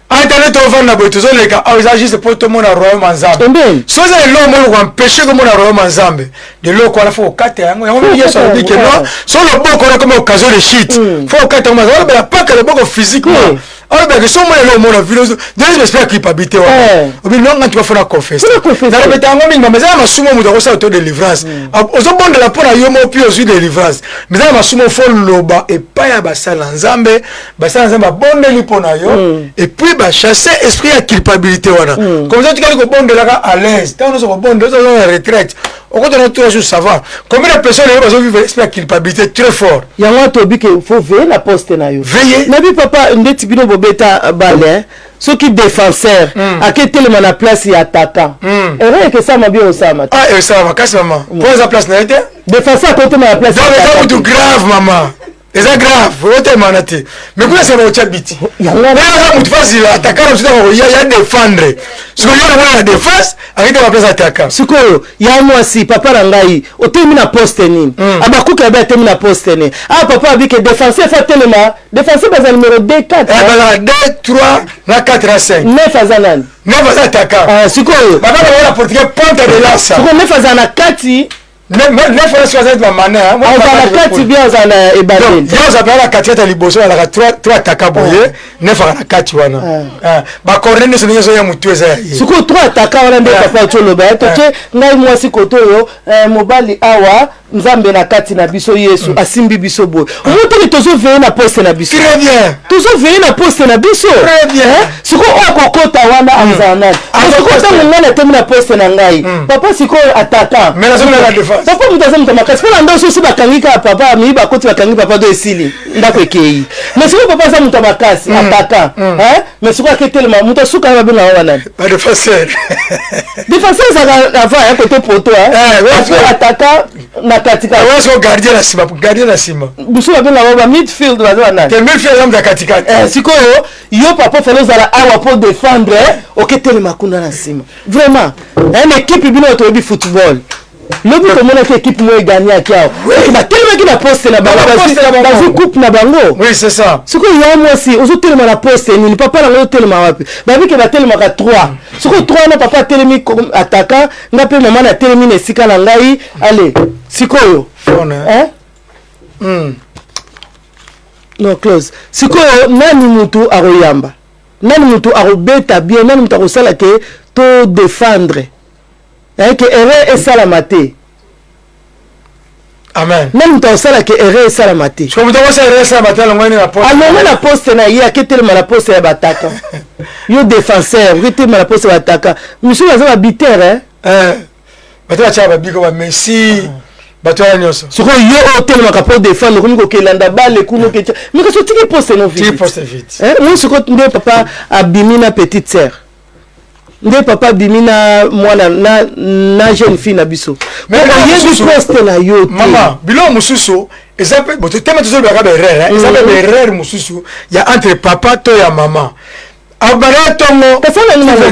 internet on va na boto zo leka a juste pour tout le monde à royaume ensemble so ça est l'homme ko empêcher que mon royaume ensemble de l'eau ko la faut quatre yango yango bien ça dit que non so le boko comme occasion de shit faut quatre moi ça la pas que le boko physiquement alors ben que son moi le monde philosophe j'espère culpabilité ou bien non quand tu vas faire la confession dans le bétango minga mais ça m'a soumo mu de ça auto de délivrance aux bon de la pour yo mo puis aux de délivrance mais ça m'a soumo faut loba et pas ya basala nzambe bon de lipona yo et puis ba chasser esprit à culpabilité wana comme ça tu quand ko bon de la à l'aise tant on se bon de la retraite au côté de tout ça va combien de personnes ont vivre esprit à culpabilité très fort ya moi to bi que faut veiller la poste na yo veiller na bi papa ndeti bino bobeta balé ceux qui défenseur à quel tellement la place y attaquant et rien que ça m'a bien au sama et ça va casse maman pour la place n'a été défenseur côté la place c'est tout grave maman c'est grave wote manati mais quoi c'est au chabiti mais là tu facile attaquer on y a défendre ce que y a la défense avec la place attaquant ce que ya moi si papa rangai o termine poste ni abakuka ba termine poste ni papa abi que défenseur fait tellement défenseur bas numéro 2 4 2 3 na 4 à 5 9 azanan 9 attaquant ce que papa la portugais ponte de là ça ce que 9 azana 4 neuf fois soixante mamana on va la carte bien on a ebadé yo za la carte ya liboso la 3 attaquants boye neuf à la carte wana ba corner ne sonyezo ya mutu eza suko 3 attaquants wana nde papa tolo ba to ke ngai mwasi koto yo mobali awa nzambe na kati na biso Yesu asimbi biso boy omoto tozo veiller na poste na biso très bien tozo veiller na poste na biso très bien suko okokota wana anzana suko tango na temi na poste na ngai papa siko attaquant mais la zone de la défense papa mutaza mutamakasi pona ndo susi bakangika papa mi bakoti bakangi papa do esili ndako ekei mais siko papa za mutamakasi attaquant mais siko aketelema mutasuka ba benga wana ba défenseur ça va ya côté poto attaquant na katika waso gardien la sima busu ba benga ba midfield wana te midfield za katika siko yo papa fallait za awa pour défendre oketelema kuna na sima vraiment une équipe bino to bi football lobi ko mona équipe mo gagner akiao ba tellement ki na poste na bango ba coupe na bango oui c'est ça siko yo moi aussi ozo tellement na poste ni papa na tellement wapi ba bi ke ba tellement ka 3 siko 3 na papa tellement comme attaquant na pe maman na tellement ne sika na ngai allez siko yo no close siko yo nani mutu aroyamba nani mutu arobeta bien nani mutu arosala ke to défendre que erreur est salamate amen même temps ça que erreur est salamate je comme toi ça erreur salamate alongwa na poste alongwa na poste na ye aketelema na poste ya bataka yo défenseur aketelema na poste ya bataka monsieur aza biteur bataka chaba biko ba Messi batwa nyoso soko yo otelema ka pour défendre ko ko kelanda balle kuno ke mais que so tiki poste no vite tiki poste vite moi soko nde papa abimina petite sœur nde papa bimina mwana na jeune fille na biso mais yebi poste na yo mama bilo mususu ezape boto tema tozo ba ka erreur ezape erreur mususu ya entre papa to ya mama abara tongo kasala ni mama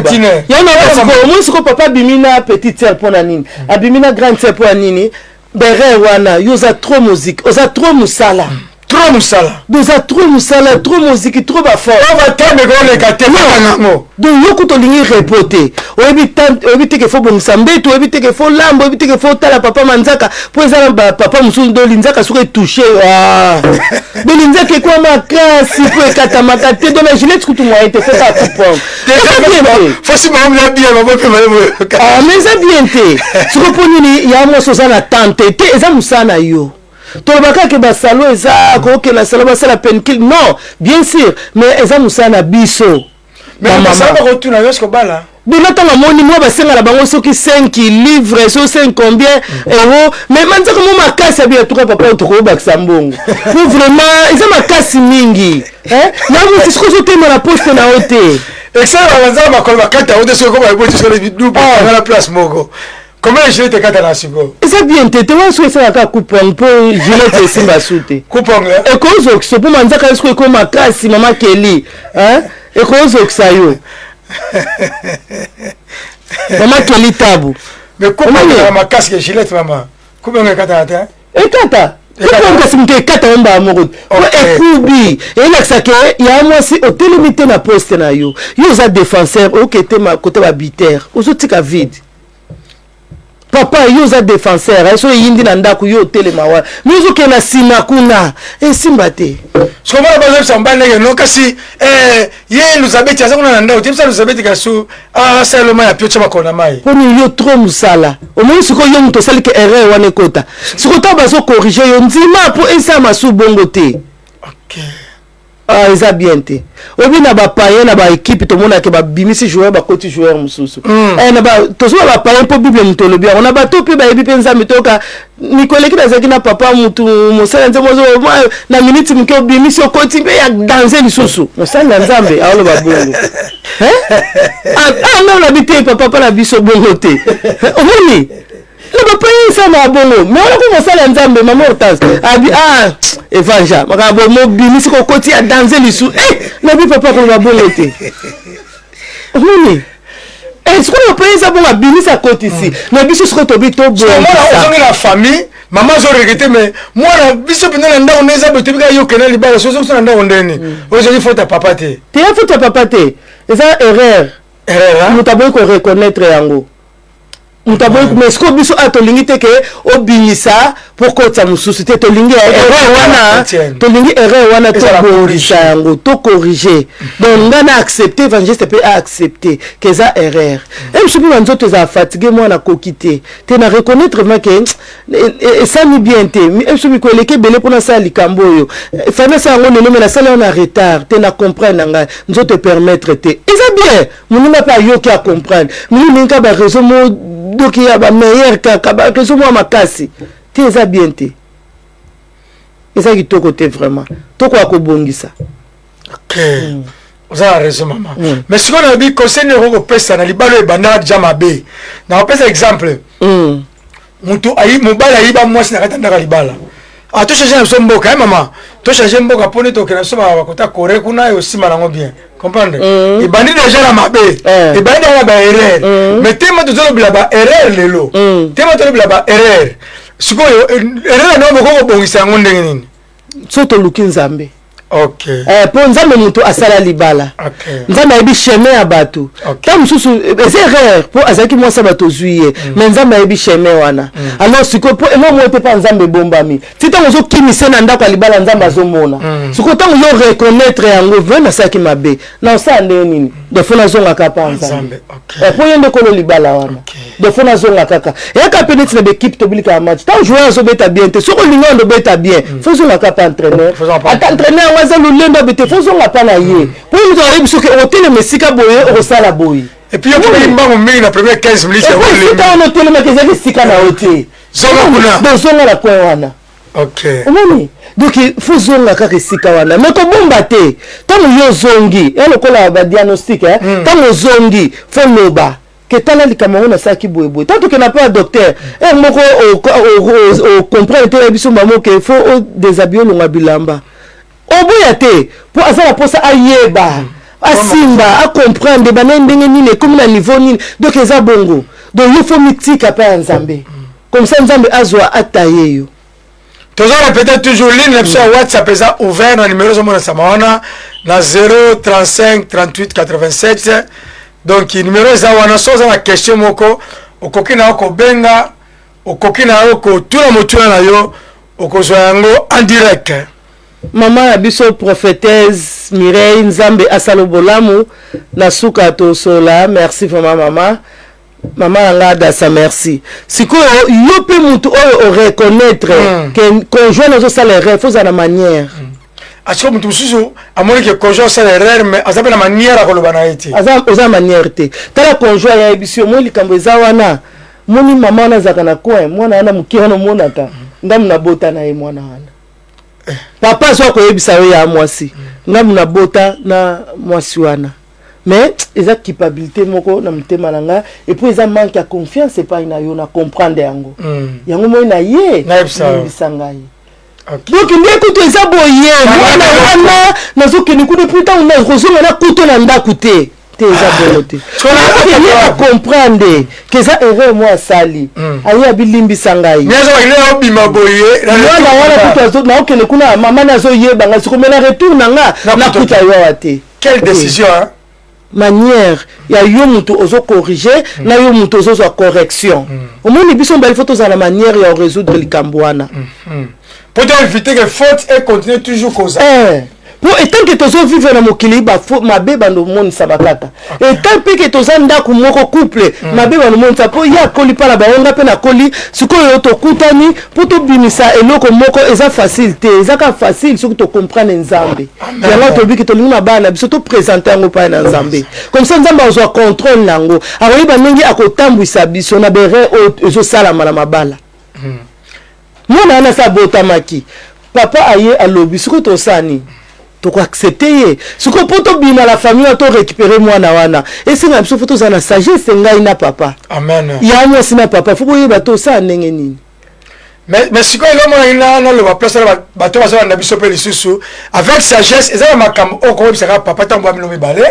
ya na mo siko papa bimina petite sœur pona nini abimina grande sœur pona nini derrière wana yo za trop musique oza trop musala trop musala doza trop musala trop musique trop ba fort on va tendre ko le kate nango donc yo kuto lingi reporter oyebi te ke fo bongisa mbeto oyebi te ke fo lambo oyebi te ke fo tala papa manzaka po eza papa mususu ndo linzaka soki etouche do linzaka ekwa makasi po ekatamaka te do na gilet kutu moyen te feka coupon forcément on a bien mais eza bien te soko po nini ya mwasi oza na tante te eza mosala na yo tolobaka ke basalo eza koke na salo basala penkil non bien sûr mais eza musala na biso mais basala ba retourna yosko bala bino tanga moni moi basenga la bango soki 5 livres so 5 combien euros mais manzaka mo makasi abi atuka papa otoko bakisa mbongo pour vraiment eza makasi mingi na mo siko so tema la poste na hote excellent banza makolo bakata hote soko ba ibo soko le double na la place moko comment je te kata na siko eza bien te moi so esa ka coupon po Gillette esimba sute coupon e kozo so po manzaka siko ko makasi mama Kelly e kozo ksayo Maman Kelly tabu. Mais comment on a ma casque Gillette maman? Comment on a kata? Et kata. Comment on a kata on ba amoureux. Et kubi. Et là ça que il y a moi si hôtel limité na poste na yo. Yo za défenseur au côté ma côté habitaire. Aux autres ka vide. Papa yo za défenseur. Eso yindi na ndaku yo hôtel mawa. Mizo ke na sima kuna. E simbate. Ce qu'on va pas faire c'est non kasi ye Elizabeth aza kuna nanda utemsa Elizabeth kasu seulement ya pio chama kona mai poni yo trop musala au moins siko yo muto sali ke erreur wana kota siko ta bazo corriger yo ndima po esa masu bongo te OK eza bien te obi na ba payen na ba équipe to mona ke ba bimisi joueur ba koti joueur mususu na ba to so ba payen po bible mutolobi on a ba to pe ba ebi penza mitoka nikoleki na zaki na papa mutu mosala nze mozo na minute mke bimisi okoti pe ya danser lisusu mosala nzambe awolo ba bongo non la bité papa na biso bongo te omoni le papa ça na bongo mais on ko mosala nzambe maman Hortense abi evanja makabo mo bimisi ko koti ya danser lisu na bi papa ko ba bongo te omoni est-ce qu'on peut ça bon bimisi à côté ici na biso ce ko to bi to bongo moi la famille maman zo regretté mais moi na biso pena na ndao neza beto bika yo kena libala so na ndao ndeni aujourd'hui faut ta papa te faut ta papa te eza erreur mutaboy ko reconnaître yango mutaboy mais ce ko biso atolingi te ke obinisa pour kota mususu te tolingi erreur wana to borisa yango to corriger donc ngana accepter évangéliste peut accepter que ça erreur et je peux nzoto za fatigué moi na kokité te na reconnaître vraiment que ça mi bien te je peux ko leke belé pour na ça likambo yo fana ça ngo nelo mais la salle on a retard te na comprendre nga nzoto permettre te et ça bien mununga pas yo qui a comprendre mununga ba raison mo donc il y a ba meilleur ka ba raison mo makasi te ça bien te eza kitoko te vraiment toko akobongisa OK vous avez raison maman mais ce qu'on a dit conseil ne repesa na libalo ebana jama be na repesa exemple mutu ayi mobala yiba mwasi na katanda ka libala to changer na somboka maman to changer mboka pone to kena so ba kota kore kuna yo sima nango bien comprendre ibandi déjà la mabe ibandi na ba erreur mais tema to zo bila ba erreur lelo tema to bila ba erreur sikoyo erreur na boko bongisa ngo ndenge nini soto luki nzambe OK po nzambe mutu asala libala nzambe ayebi chemin ya bato ta mususu eza erreur po azalaki mwasi bato zuye mais nzambe ayebi chemin wana alors sikoyo po elo moete pa nzambe ebombami ti ntango ozokimise na ndako ya libala nzambe azomona sikoyo ntango yo reconnaître yango ve nasalaki mabe na osala ndenge nini defo nazongaka pa nzambe po ye nde kolo libala wana defo nazonga kaka eyaka pe neti na bekipe tobilika ya match ntango joueur azobeta bien te soki olingi ondobeta bien fo ozongaka pa entraîneur ata entraîneur waza lolendo bete fo zonga pa na ye po mutu ayebi soki otelema esika boye okosala boye et puis yokoyi mbango mingi na première 15 minutes wana otelemaka ezali esika na yo te zonga na coin wana omoni donc fo zonga kaka esika wana mais kobomba te ntango yo ozongi elokola badiagnostic ntango ozongi fo loba que tala likambo ngo nasalaki boyeboye tanto ke na pe ya docteur moko ocomprendre te biso mamo ke fo odéshabille olonga bilamba oboya te po azala posa ayeba asimba acomprendre bana ndenge nini ekomi na niveau nini donc eza bongo donc yo fo mitika mpe ya nzambe comme ça nzambe azwa ataye yo toujours répéter toujours ligne biso ya WhatsApp eza ouvert na numéro zomona sama wana na 035 38 87 donc numéro eza wana so oza na question moko okoki na yo kobenga okoki na yo kotuna motuna na yo okozwa yango en direct Maman ya biso prophétesse Mireille Nzambe asalo bolamu na suka to sola merci vraiment maman maman nga dasa merci sikoyo yo pe mutu oyo reconnaître que conjoint nazo sala erreur faut na manière asiko mutu mususu amoni que conjoint sala erreur mais azabe na manière akoloba na eti aza manière te tala conjoint ya ebisio mo likambo eza wana moni mama na zaka na coin mwana ana mukia no monaka ndamu na bota na ye mwana wana papa so ko yebisa yo ya mwasi ndamu na bota na mwasi wana mais eza culpabilité moko na mutema nanga et puis eza manque ya confiance pas ina yo na comprendre yango yango mo na ye na yebisa ngai donc ndie kutu eza boye mwana wana nazokende kutu puta na kozonga na kutu na ndako te eza boye te a comprendre que eza erreur moi sali ayi abilimbisa ngai nyaza bakile obima boye na wana kutu na okende kuna mama nazo yeba nga sikomena retour nanga na kutu ayo te quelle décision hein? Manière ya yo mutu ozo corriger na yo mutu ozo za correction omoni biso mbali photo za la manière ya résoudre likambo wana pour éviter que faute et continuer toujours cause pour étant que tozo vivre na mokili ba mabe bando moni sabakata et tant que toza ndako moko couple mabe bando moni sa po ya koli pala ba onga pe na koli sikoyo to kutani pour to bimisa eloko moko eza facile te eza ka facile surtout to comprendre nzambe yala to bi que to linga bana biso to présenter ngo pa na nzambe comme ça nzambe ozo contrôle nango aroyi ba ndenge akotambwisa biso na bere ozo sala mala mabala mona na sabota maki papa aye alobi siko to sani to ko accepter ye siko poto bina la famille to récupérer mwana wana et c'est ngam photo za na sagesse ngai na papa amen ya moi sina papa faut yeba to sa ndenge nini mais siko eloma ina na le place na bato bazo na biso pe lisusu avec sagesse eza makambo oko bisaka papa tambo amilo mibale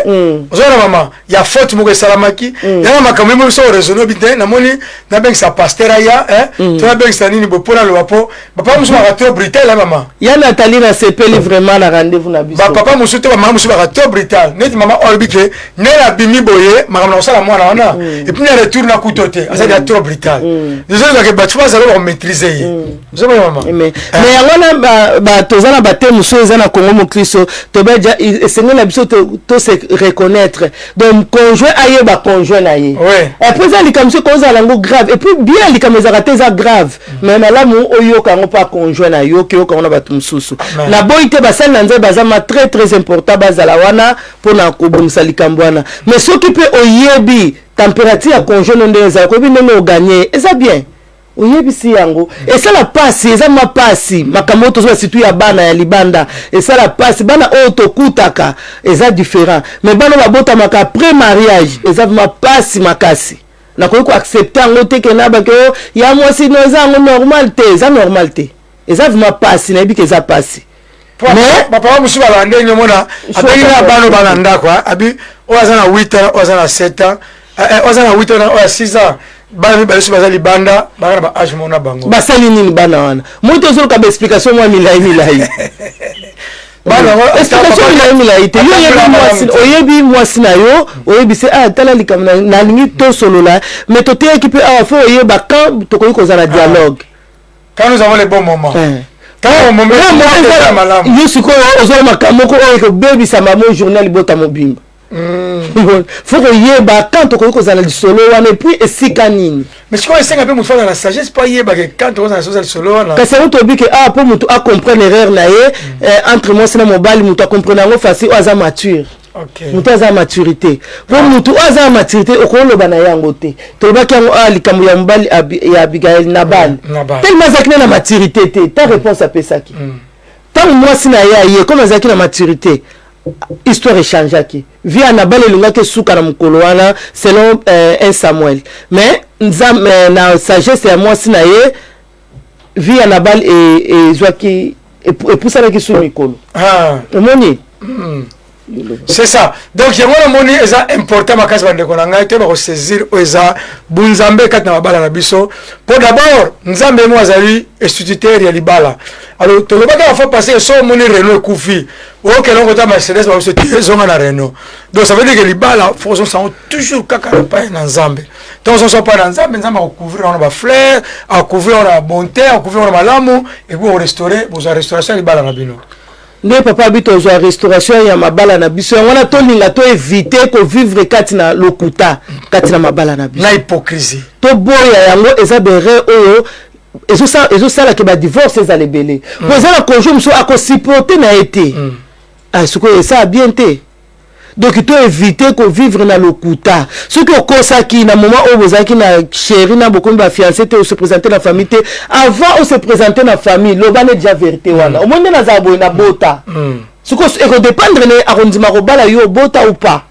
ozona mama ya faute moko salamaki ya makambo mo so raisonner bité na moni na bengi sa pasteur ya to na bengi sa nini bo pona le wapo papa musu ba trop brutal la mama ya Nathalie na sepeli vraiment na rendez-vous na biso papa musu te mama musu ba trop brutal net mama olbike ne la bimi boye makambo na sala mwana wana et puis na retour na kutote asa ya trop brutal désolé que batu ba zalo maîtriser mais yango na tozana bate muso eza na Congo mokristo tobeja esenge na biso to se reconnaître donc conjoint aye ba conjoint na ye après ça likamso koza lango grave et puis bien likameza rateza grave mais na lamu oyoka ngo pa conjoint na yo ke yoka na batu mususu na boite basali na nze bazama très important bazala wana pona kobumisa likambo wana mais soki pe oyebi température ya conjoint ndeza ko bi ndenge o gagner eza bien oyebisi yango esala pasi eza mapasi makambo tozo situ ya bana ya libanda esala pasi bana oyo tokutaka eza différent mais bana babota maka après mariage eza mapasi makasi na ko accepter yango te ke na ba ke ya mwasi no eza ngo normal te eza normal te eza mapasi na ebi ke eza pasi mais papa musu ba bande nyomona abengi na bana bana ndako abi oza na 8 ans oza na 7 ans oza na 8 ans oza 6 ans bana ba suba za libanda bana ba age mona bango basali nini bana wana moto zo ka explication moi milai bana explication milai te yo oyebi mwasi na yo oyebi se tala likamna na lingi to solo la mais to te équipe faut oyeba quand to ko koza na dialogue quand nous avons les bons moments quand moment yo siko ozo makamoko o ko baby sa mamo journal bota mobimba faut que yeba quand to ko za na solo wana et puis esika nini mais si ko esenga pe mutu na la sagesse pas yeba que quand to za na solo wana parce que to bi que pour mutu a comprendre l'erreur na ye entre moi c'est mobile mutu a comprendre ngo facile oza mature mutu aza maturité pour mutu aza maturité okoloba na yango te to ba ki likambo ya mobali ya Abigail Nabal tellement zakina na maturité te ta réponse a pesaki tant moi sina ye comme zakina na maturité histoire échange qui via Nabal elunga ke suka na mukolo wana selon 1 Samuel mais na sagesse ya moi sina ye via Nabal et zwaki et poussa avec sur mikolo moni c'est ça donc yango na moni eza important makasi bande ko na ngai te ba ko saisir eza bunzambe kat na babala na biso pour d'abord nzambe mo azali instituteur ya libala alors to lobaka fa passer so moni Renault kufi o ke longo ta Mercedes ba se zonga na Renault donc ça veut dire que libala faut sont toujours kaka pa na nzambe donc on sont pas na nzambe nzambe ko couvrir on ba fleur à couvrir on a bonté à couvrir on malamu et pour restaurer pour la restauration libala na bino nde papa bi tozwa restauration ya mabala na biso yango wana tolinga to éviter ko vivre kati na lokuta kati na mabala na biso na hypocrisie to boya yango eza bere oyo ezosala ke badivorce ezala ebele po eza na conjoint mosusu akosupporte na ye te sikoyo esa bien te donc to éviter ko vivre na lokuta soki okosaki na moment oyo bozalaki na chéri na bokomi bafiancé te ose présenter na famille te avant ose présenter na famille loba ne déjà vérité wana omoi nde nazala boye na bota sikoyo ekodépendre ne akondima kobala yo bota ou pas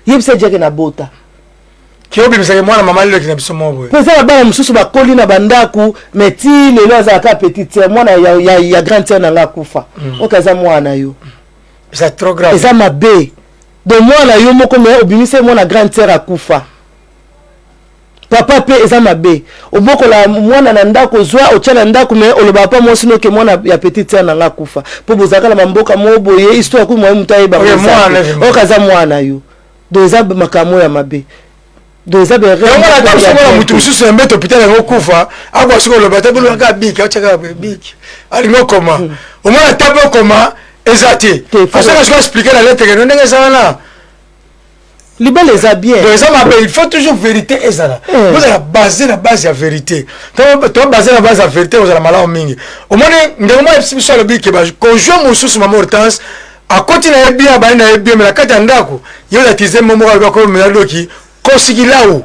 yebisa diake na bota kiobibisaka mwana mama lelo kina biso moboye mpo eza babana mosusu bakoli na bandako mais ti lelo azalaka petite sœur mwana ya grande sœur na nga akufa oyo aza mwana yo eza trop grave eza mabe donc mwana yo moko me obimise mwana grande sœur akufa papa pe eza mabe obokola mwana na ndako zwa otya na ndako me oloba pa mwasi noke mwana ya petite sœur na nga akufa mpo bozalaka na bamboka mo boye histoire kui moye moto ayeba oyo aza mwana yo donc eza makambo ya mabe mutu mosusu embeto hôpital yango kufa akwa soki oloba te bolobaka biki aotyaka biki alingi okoma omwana tabe okoma eza te asaka soki explike na lettre no ndenge eza wana libala eza bien donc eza mabe il faut toujours vérité ezala bozala basé na base ya vérité to basé na base ya vérité ozala malamu mingi omoni ndenge mwa biso alobi ke baconjoint mosusu mama hortense akoti na ye bien abandi na ye bien me na kati ya ndako ye ozatize momoko alobi akomemela doki kosikilawu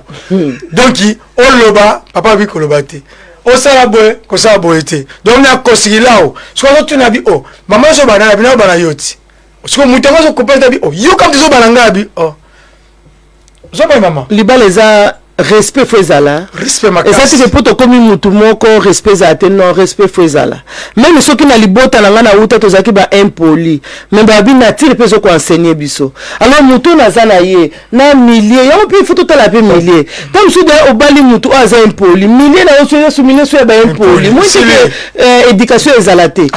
donc oloba papa bi koloba te osala boye kosala boye te donc na kosikilawu siko ozotuna bi o mama ozobana na bina obana yo ti siko mutu yango ozokopesa bi o yo kamti ozobana ngai bi o ozoboye mama libala eza respect fo ezala eza tike mpo tokomi mutu moko respect ezala te non respect fo ezala meme soki na libota na ngai na uta tozalaki baimpoli me babi natire mpe ezokoensegne biso alors mutu oyo naza na ye na milie yango mpe ifo totala mpe milie ta mosusu de obali mutu oyo aza impoli milie na yo somilie so ya baimpoli moi teke éducation ezala te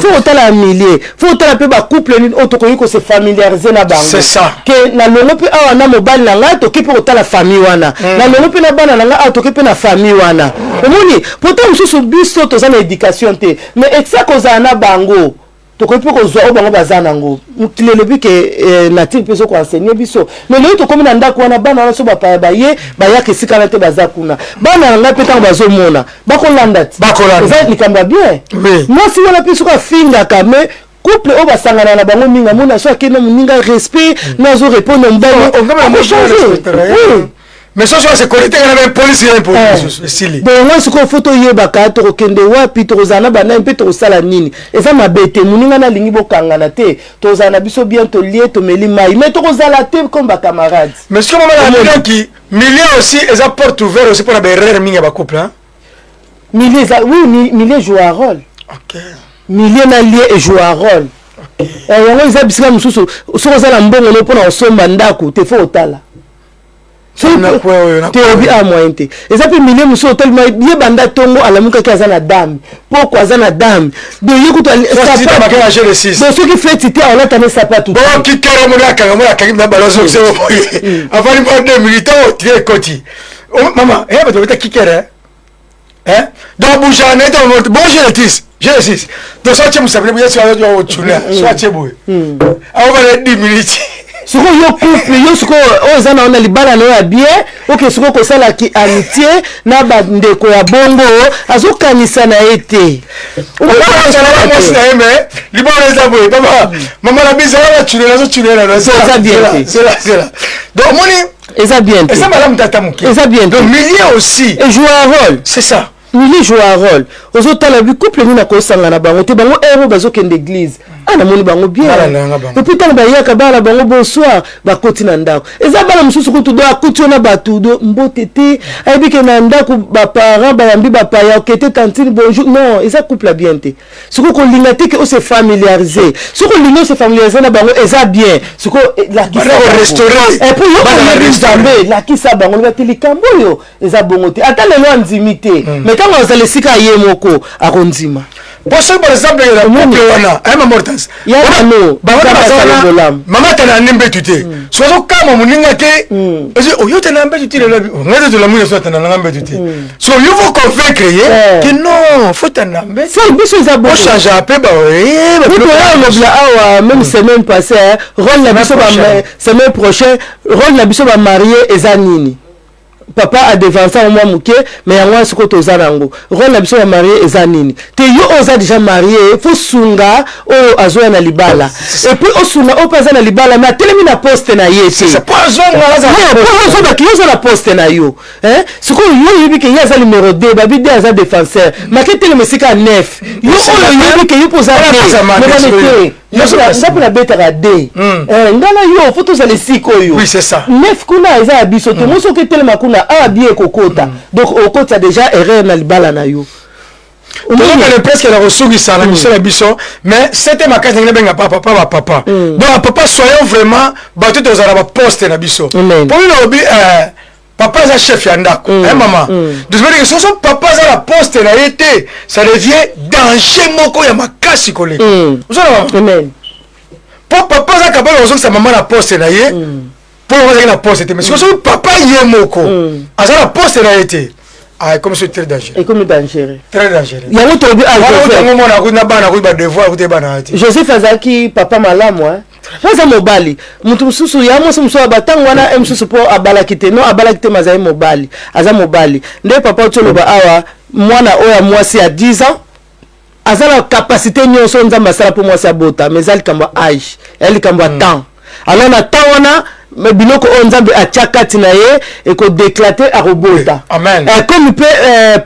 fo otala ya milie fo otala mpe bacouple nini oyo tokoki kose familiarize na bango ke nalongo mpe awa na mobali na ngai toki mpe kotala famille wana na lelo mpe na bana na nga atoke mpe na famille wana omoni pourtant mosusu biso toza na éducation te mais exa kozala na bango tokoki mpe kozwa oyo bango baza nango lelobi ke natire mpe ezokoensegne biso mais lelo tokomi na ndako wana bana wana so bapaya baye bayaka esika wana te baza kuna bana na ngai mpe ntango bazomona bakolanda ti eza likambo ya bien mwasi wana mpe soki afingaka mais couple oyo basangana na bango mingi amona so akende moninga respect nazo répondre mbano mais so c'est connecté na ba police ya police sili bon moi ce qu'on faut to yebaka to kende wapi to zana bana mpe to sala nini eza mabete muninga na lingi bokangana te to zana biso bien to lié to meli mai mais to zala te comme ba camarades mais ce que maman a dit qui milieu aussi eza porte ouverte aussi pour la erreur mingi ba couple hein milieu oui milieu joue un rôle OK milieu na lié et joue un rôle yango eza bisika mususu so kozala mbongo no pona osomba ndako te fo otala teobi a moyen te eza mpe milie mosusu otalima ye banda ntongo alamukaki aza na dame poko aza na dame donc ye kutu soki feti te aolatane sapatu avali mwa 2 minutes otire ekoti mama bato beta kikere donc bouja nete bon je le sis donc so atie musabile buye so otuna so atie boye aobana 10 minutes siko yo couple yo siko oza na ona libala na ya bien ok siko kosala ki amitié na bandeko ya bongo azokanisa na ete libala eza boye mama na biso wana tulela zo tulela c'est là donc moni eza bien et ça madame tata muki eza bien donc milieu aussi et jouer un rôle c'est ça milieu joue un rôle ozotala bi couple ni na kosanga na bango te bango ero bazokende église ana moni bango bien et puis tant bayaka bana bango bonsoir bakoti na ndako eza bana mususu kutu do akuti na batu do mbote te ayebike na ndako ba parents bayambi ba paya okete tantine bonjour non eza couple bien te siko ko linga te ke o se familiariser siko linga se familiariser na bango eza bien siko la ki restaurer et puis yo ba zambe la ki sa bango ba telikambo yo eza bongo te ata lelo andimité mais quand on a le sika ye moko akondima Parce que par exemple la couple wana ay mamortas ya no mama tana nembe tuté sozo kama muninga te oyo tana nembe tuté le ngade de la mouille so tana nembe tuté so you faut convaincre que non faut tana nembe c'est biso za bon changer un peu ba même semaine passée rôle la biso ba semaine prochaine rôle la biso ba marié ezanini papa a devancé au moins mouké mais yango siko toza nango rôle na biso ya marié eza nini te yo oza déjà marié faut sunga o azoya na libala et puis o sunga o paza na libala mais telemi na poste na ye c'est pas zo ba kiyo na poste na yo hein siko yo yibi ke yaza numéro 2 babi de aza défenseur makete le mesika 9 yo o yibi ke yo poza mais Nzapu na beta ga de ngana yo faut tous les siko yo oui c'est ça neuf kuna eza biso to moso ke telema kuna a bien kokota donc okota déjà erreur na libala na yo on est presque la ressource ça la mission la biso mais c'était ma case ngene benga papa donc papa soyons vraiment battu dans la poste na biso pour le obi papa est chef yandako hein maman de ce que son papa est la poste na été ça devient danger moko ya makasi kolé vous amen pour papa est capable de sa maman la poste na ye pour voir la poste mais son papa yé moko à la poste na été ah comme c'est très dangereux et comme dangereux très dangereux ya moto bi Joseph azaki papa malamu hein Faza mobali mutu mususu ya moso muso abatango wana mususu po abalaki te no abalaki te mazai mobali aza mobali nde papa otoloba awa mwana oya mwasi ya 10 ans azala capacité nyonso nzamba sala po mwasi abota mais ali kamba âge ali kamba temps alors na temps wana mais biloko onzambe atiakati na ye et ko déclater a robota amen comme peut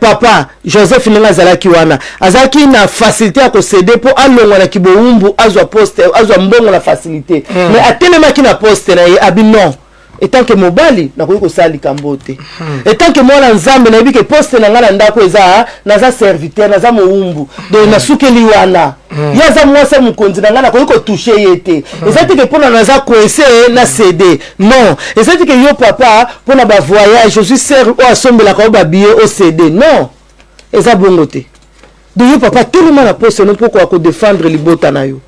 papa Joseph ninga zalaki wana azaki na facilité à céder pour alonga na kiboumbu azwa poste azwa mbongo na facilité mais atelema ki na poste na ye abi non etant que mobali na ko sali kambote etant que mwana nzambe na bike poste na ngana ndako eza naza serviteur naza moumbu donc na sukeli wana yaza mwasa mukonzi na ngana ko toucher yete ezati que pona naza coincé na CD non ezati que yo papa pona ba voyage je suis ser o asombela ko ba billet au CD non eza bongo te donc yo papa tellement na poste non pourquoi ko défendre libota na yo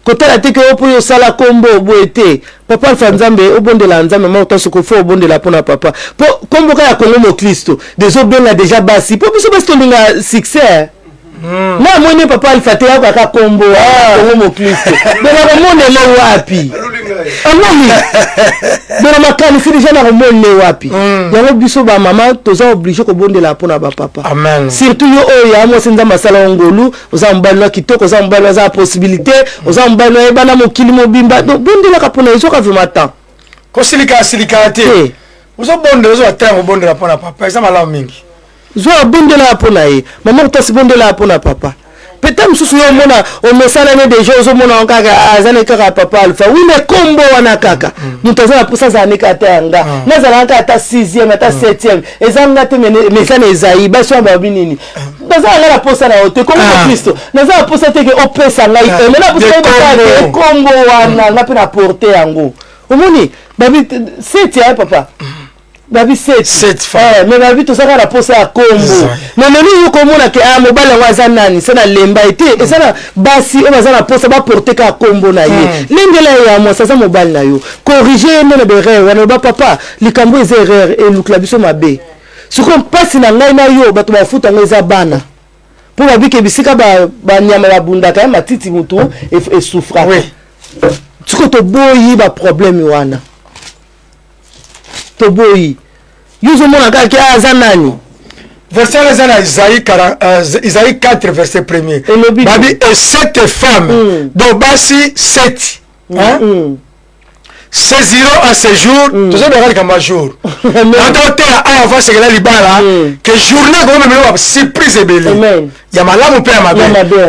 côté la teke opo yo sala kombo boete papa Nzambe obondela Nzambe ma otasuko fo obondela pona papa po kombo ka ya Kongo mo Kristo désobéna déjà basi po biso basi tolinga succès na mwene papa alifate ya ka kombo Kongo mo Kristo bena monde le wapi amoni bena makani fini jana ko monde wapi yango biso ba mama toza obligé ko bondela pona ba papa amen surtout yo o ya mo sinza masala ngolu oza mbalo kitoko oza mbalo za possibilité oza mbalo e bana mokili mobimba donc bondela ka pona izo ka vima temps ko silika te ozo bondela ozo atango bondela pona papa exemple la mingi zo bondela pona e maman utasi bondela pona papa peut-être mususu yo mona o mesala ne déjà ozo mona kaka azane kaka papa alpha oui mais kombo wana kaka mutaza na posa za neka tanga nazala ata 6e ata 7e ezanga te mesana ezai baso ba binini nazala la posa na ote kombo Kristo nazala posa te ke opesa ngai na posa ba kombo wana na pe na porter yango omoni babi 7 papa babi 7 mais babi to saka la posa ya kombo na nani yo komona ke mobala waza nani sana lemba ete sana basi o bazana posa ba porter ka kombo na ye lengela ya mo sasa mobala na yo corriger ne be erreur wana ba papa likambo eza erreur et lukla biso mabe siko pasi na ngai na yo bato bafuta ngeza bana po babi ke bisika ba nyama ya bunda ka matiti mutu et souffra siko to boyi ba problème wana toboyi yuzo mona kaki azanani verset là Isaïe 4 verset 1er babi et cette femme donc basi 7 hein saisiront à ce jour tout ça de comme jour quand terre avant c'est là libala que journée comme même surprise et belle ya malamu pe ya mabe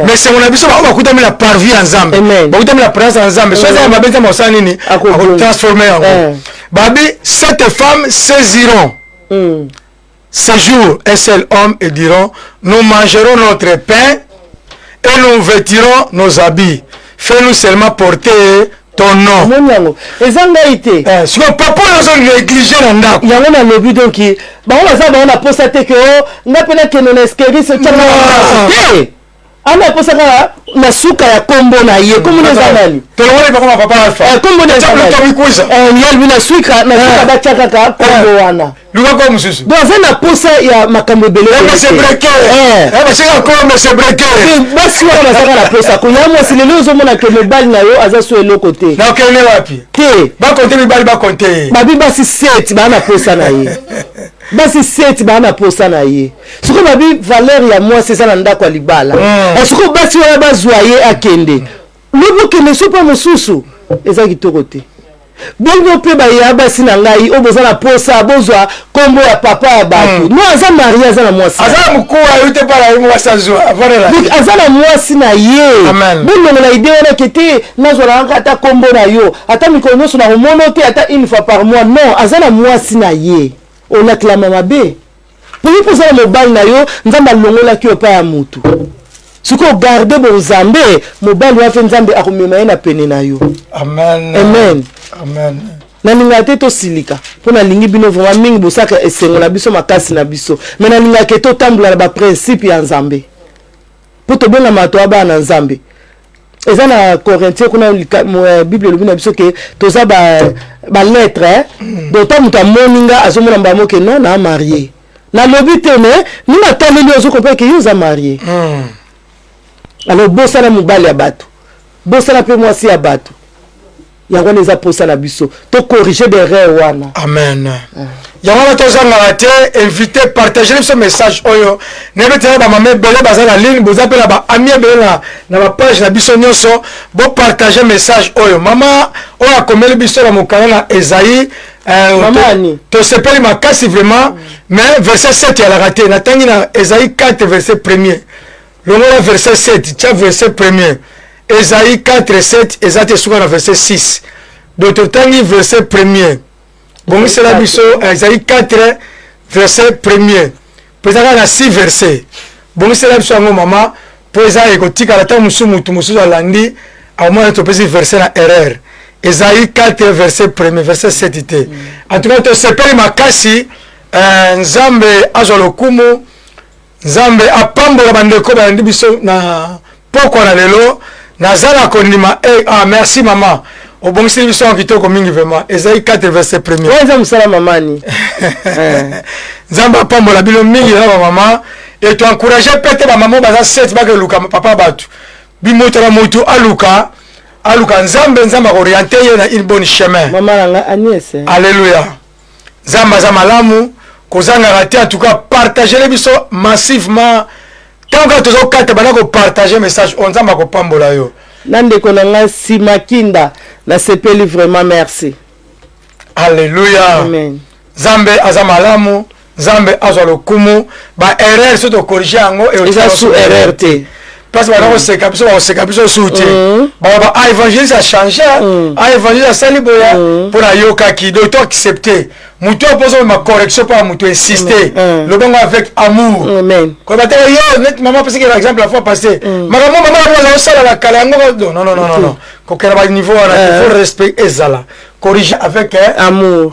mais c'est mon abiso ba kuta mila parvi ensemble ba kuta mila présence ensemble so ça mabe ça mosa nini a transformer en babi cette femme saisiront ce jour un seul homme et diront nous mangerons notre pain et nous vêtirons nos habits fais-nous seulement porter ton nom. Mon yango. Ezanga ite. Si on papa on négligé na ndako. Yango na lobi donc ba on za ba on a posté que nga pena que non esqueri ce tchama. Ana posaka na suka ya kombo na ye kombo na zanani. Tolongole ba papa alpha. Kombo na zanani. Yel bina suka na suka ba chaka ka kombo wana. Luka kwa mususu. Donc ça na posa ya makambo belé. C'est breaké. Ba c'est comme c'est breaké. Basi wana saka na posa. Kuna mo silelo zo mona ke mobile na yo aza so elo côté. Na okele wapi? Ke ba compter mibali ba compter. Ba bi basi 7 ba na posa na ye. Basi 7 ba na posa na ye. Siko ba bi valeur ya moi c'est ça na ndako libala. Siko basi wana ba zoyer akende. Lobo ke ne so pas mususu. Eza kitoko te. Bongo pe ba ya basi na ngai oboza na posa bozwa kombo ya papa ya batu. No aza mari aza na mwasi. Aza mkuwa yote pala mwasi azwa. Donc aza na mwasi na ye. Amen. Bongo na idée wana kete nazwa na ata kombo na yo. Ata mikono so na homono te ata une fois par mois. Non, aza na mwasi na ye. On a clamé mabe. Pour ça mobile na yo nzamba longola ki opa ya mutu. Siko garder bon Nzambe, mobile wa fe Nzambe akomema na pene na yo. Amen. Amen. Amen. Na ninga te to silika. Pona lingi bino vraiment mingi bosaka esengo na biso makasi na biso. Mais na ninga ke to tambula ba principe ya Nzambe. Poto benga mato aba na Nzambe. Eza na Corinthiens kuna Bible lobi na biso ke toza ba lettre donc ta muta moninga azomona mbamo ke non na marié. Na lobi te ne ni na tali li ozo comprendre que yoza marié. Alors bosa na mobali ya bato. Bosa na pe mwasi ya bato. Yango neza posa na biso. To corriger des erreurs wana. Amen. Yango to zanga te inviter partager ce message oyo. Nebe te ba mame bele baza na ligne boza pe na ba ami bele na ba page na biso nyonso bo partager message oyo. Mama oya komeli biso na mokana na Esaïe Mamani. To sepeli makasi vraiment mais verset 7 ya la raté. Na tangi na Esaïe 4 verset 1er. Le mot verset 7, tiens verset 1er. Esaïe 4, 7, Esaïe souka na verset 6. Donc, tu verset 1er. Bon, c'est la biso, Esaïe 4, verset 1er. Peut-être qu'il y a 6 versets. Bon, c'est la biso, maman, pour Esaïe, quand tu as un musu à l'andi, au moins, tu peux dire verset na erreur. Esaïe 4, verset 1er, verset 7. En tout cas, tu sais pas, ma kasi, Nzambe, azolokumu, Nzambe apambola bandeko bandi biso na poko na lelo nazala konima merci maman obongisi biso en kitoko mingi vraiment Esaïe 4 verset 1er Weza musala mamani Nzambe apambola bino mingi na maman et tu encourager peut-être ba maman baza 7 ba ke luka papa batu bimoto na moto aluka Nzambe orienter na une bonne chemin maman nga Agnès alléluia Nzambe za malamu kozanga raté en tout cas partager les biso massivement tant que tu as bana partager message on nzamba ko pambola yo nande konanga simakinda na sepeli vraiment merci alléluia amen Zambe azamalamu Zambe azalokumu ba erreur so to corriger yango et eza sous erreur te parce que on se capiso soute ba évangile a changé évangile a sali boya pour ayoka ki do to accepter mutu opose ma correction pas mutu insister le bon avec amour amen ko ba tele yo net maman parce que par exemple la fois passée maman la sala la kalango non ko kera ba niveau il faut respect ezala corriger avec amour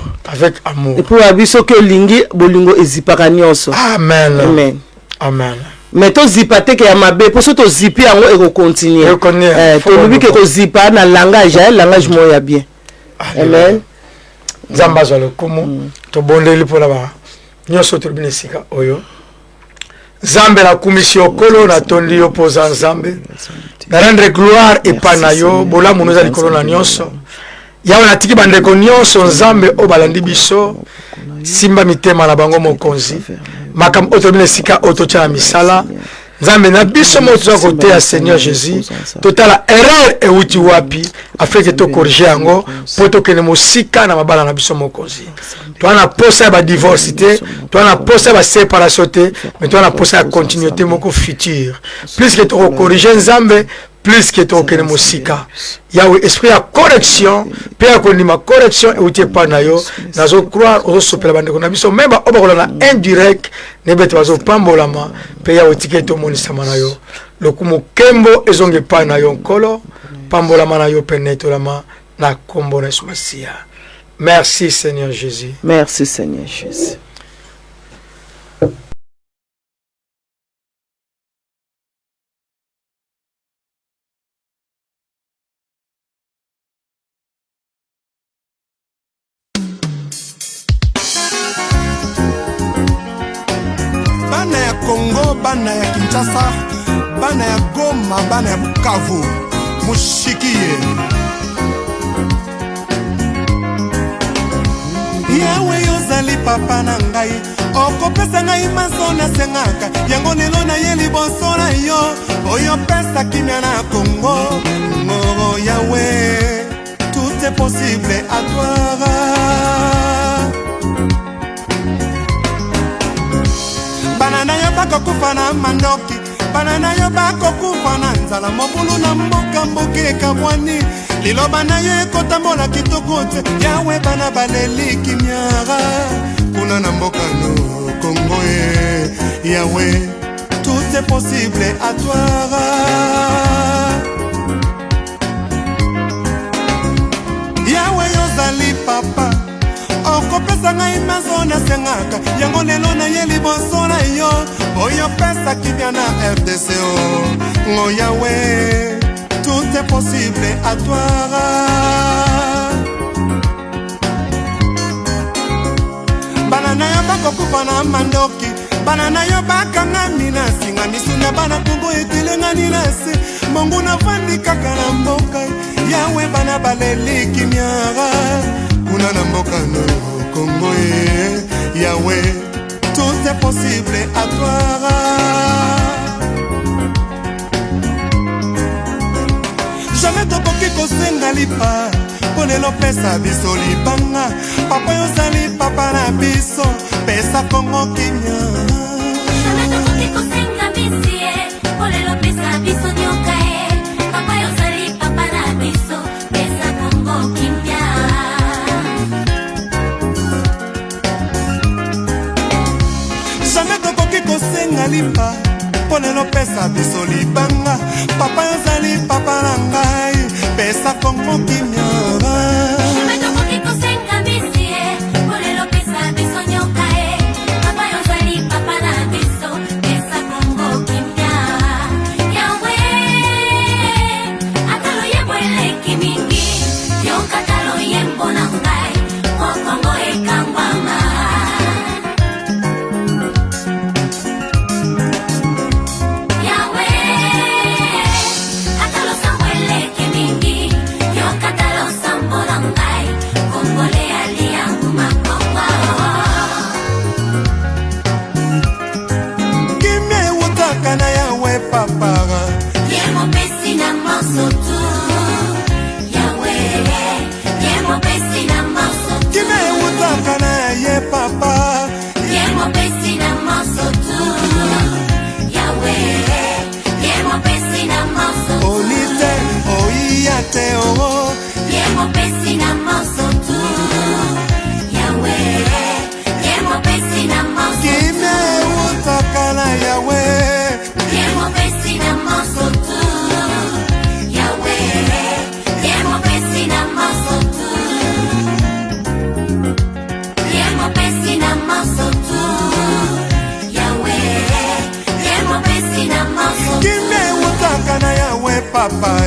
et pour abiso que lingi bolingo ezipaka nyonso amen amen amen mais to zipa te ke ya mabe pour to zipi yango eko continuer to lubi ke ko zipa na langage mo ya bien amen Nzamba zalo kumu to bondeli pola ba nyonso to bine sika oyo Zambe la commission kolo na tondi opposant Zambe na rendre gloire et panayo bola munoza likolo na nyonso yawe na tiki bandeko nyonso Nzambe o balandi biso simba mitema na bango mokonzi makam otobine sika otocha misala Nzambe na biso moto côté ya Seigneur Jésus totala erreur e uti wapi afin que to corriger yango poto kene mosika na mabala na biso mokonzi to ana posa ba divorce te to ana posa ba séparation te mais to ana posa continuité moko futur plus que to corriger Nzambe plus que to kene mosika yawe esprit ya correction pe ya konima correction e uti pa na yo nazo croire ozo sopela bandeko na biso même obakola na indirect ne bete bazo pambolama pe ya otiketo monisa mana yo lokumu kembo ezonge pa na yo nkolo pambolama na yo penetolama na kombo na Yesu Masia. Merci Seigneur Jésus. Merci Seigneur Jésus. Bana ya Congo, bana ya Kinshasa, bana ya Goma, bana ya Bukavu, mushikiye. Yawe yozali papa na ngai, okopesa ngai maso na sengaka, yango lelo na ye liboso na yo, oyo pesa kimia na Congo. Oh Yawe, tout est possible à toi. Banana yo bako kufa na mandoki, banana yo bako kufa na nzala, mobulu na mboka mboke kabwani, liloba na yo ekotambola kitoko te. Yawe bana baleli kimyara kuna na mboka no Congo ye. Yawe, tout est possible à toi. Yawe yozali papa, okopesa ngai maso na sengaka, yango lelo na ye liboso na yo, oyo pesa kibia na RDC. Oh Yawe, tout est possible à toi. Banana yo bako kufa na mandoki, banana yo bakanga mina singa misuna bana Kongo etelenga nilase, mongu na vandi kaka na mboka. Yawe bana baleli kimyara kuna na mboka no Congo ye. Yawe, tout est possible à toi. Jamais tokoki kosenga lipa, ponelo pesa biso libanga, papa yozali papa na biso, pesa Congo kimia. Jamais tokoki kosenga bisie, ponelo pesa biso nyoka e, papa yozali papa na biso, pesa Congo kimia. Jamais tokoki kosenga lipa, ponelo pesa biso libanga, papa yozali papa na ngai, pesa Congo kimia. Jamais tokoki kosenga bisie, ponelo pesa biso nyoka e, papa yozali papa na biso, pesa Congo kimia. Yawe, atalo yembo eleki mingi, yoka talo yembo na ngai, o Congo ekangwama. Papa,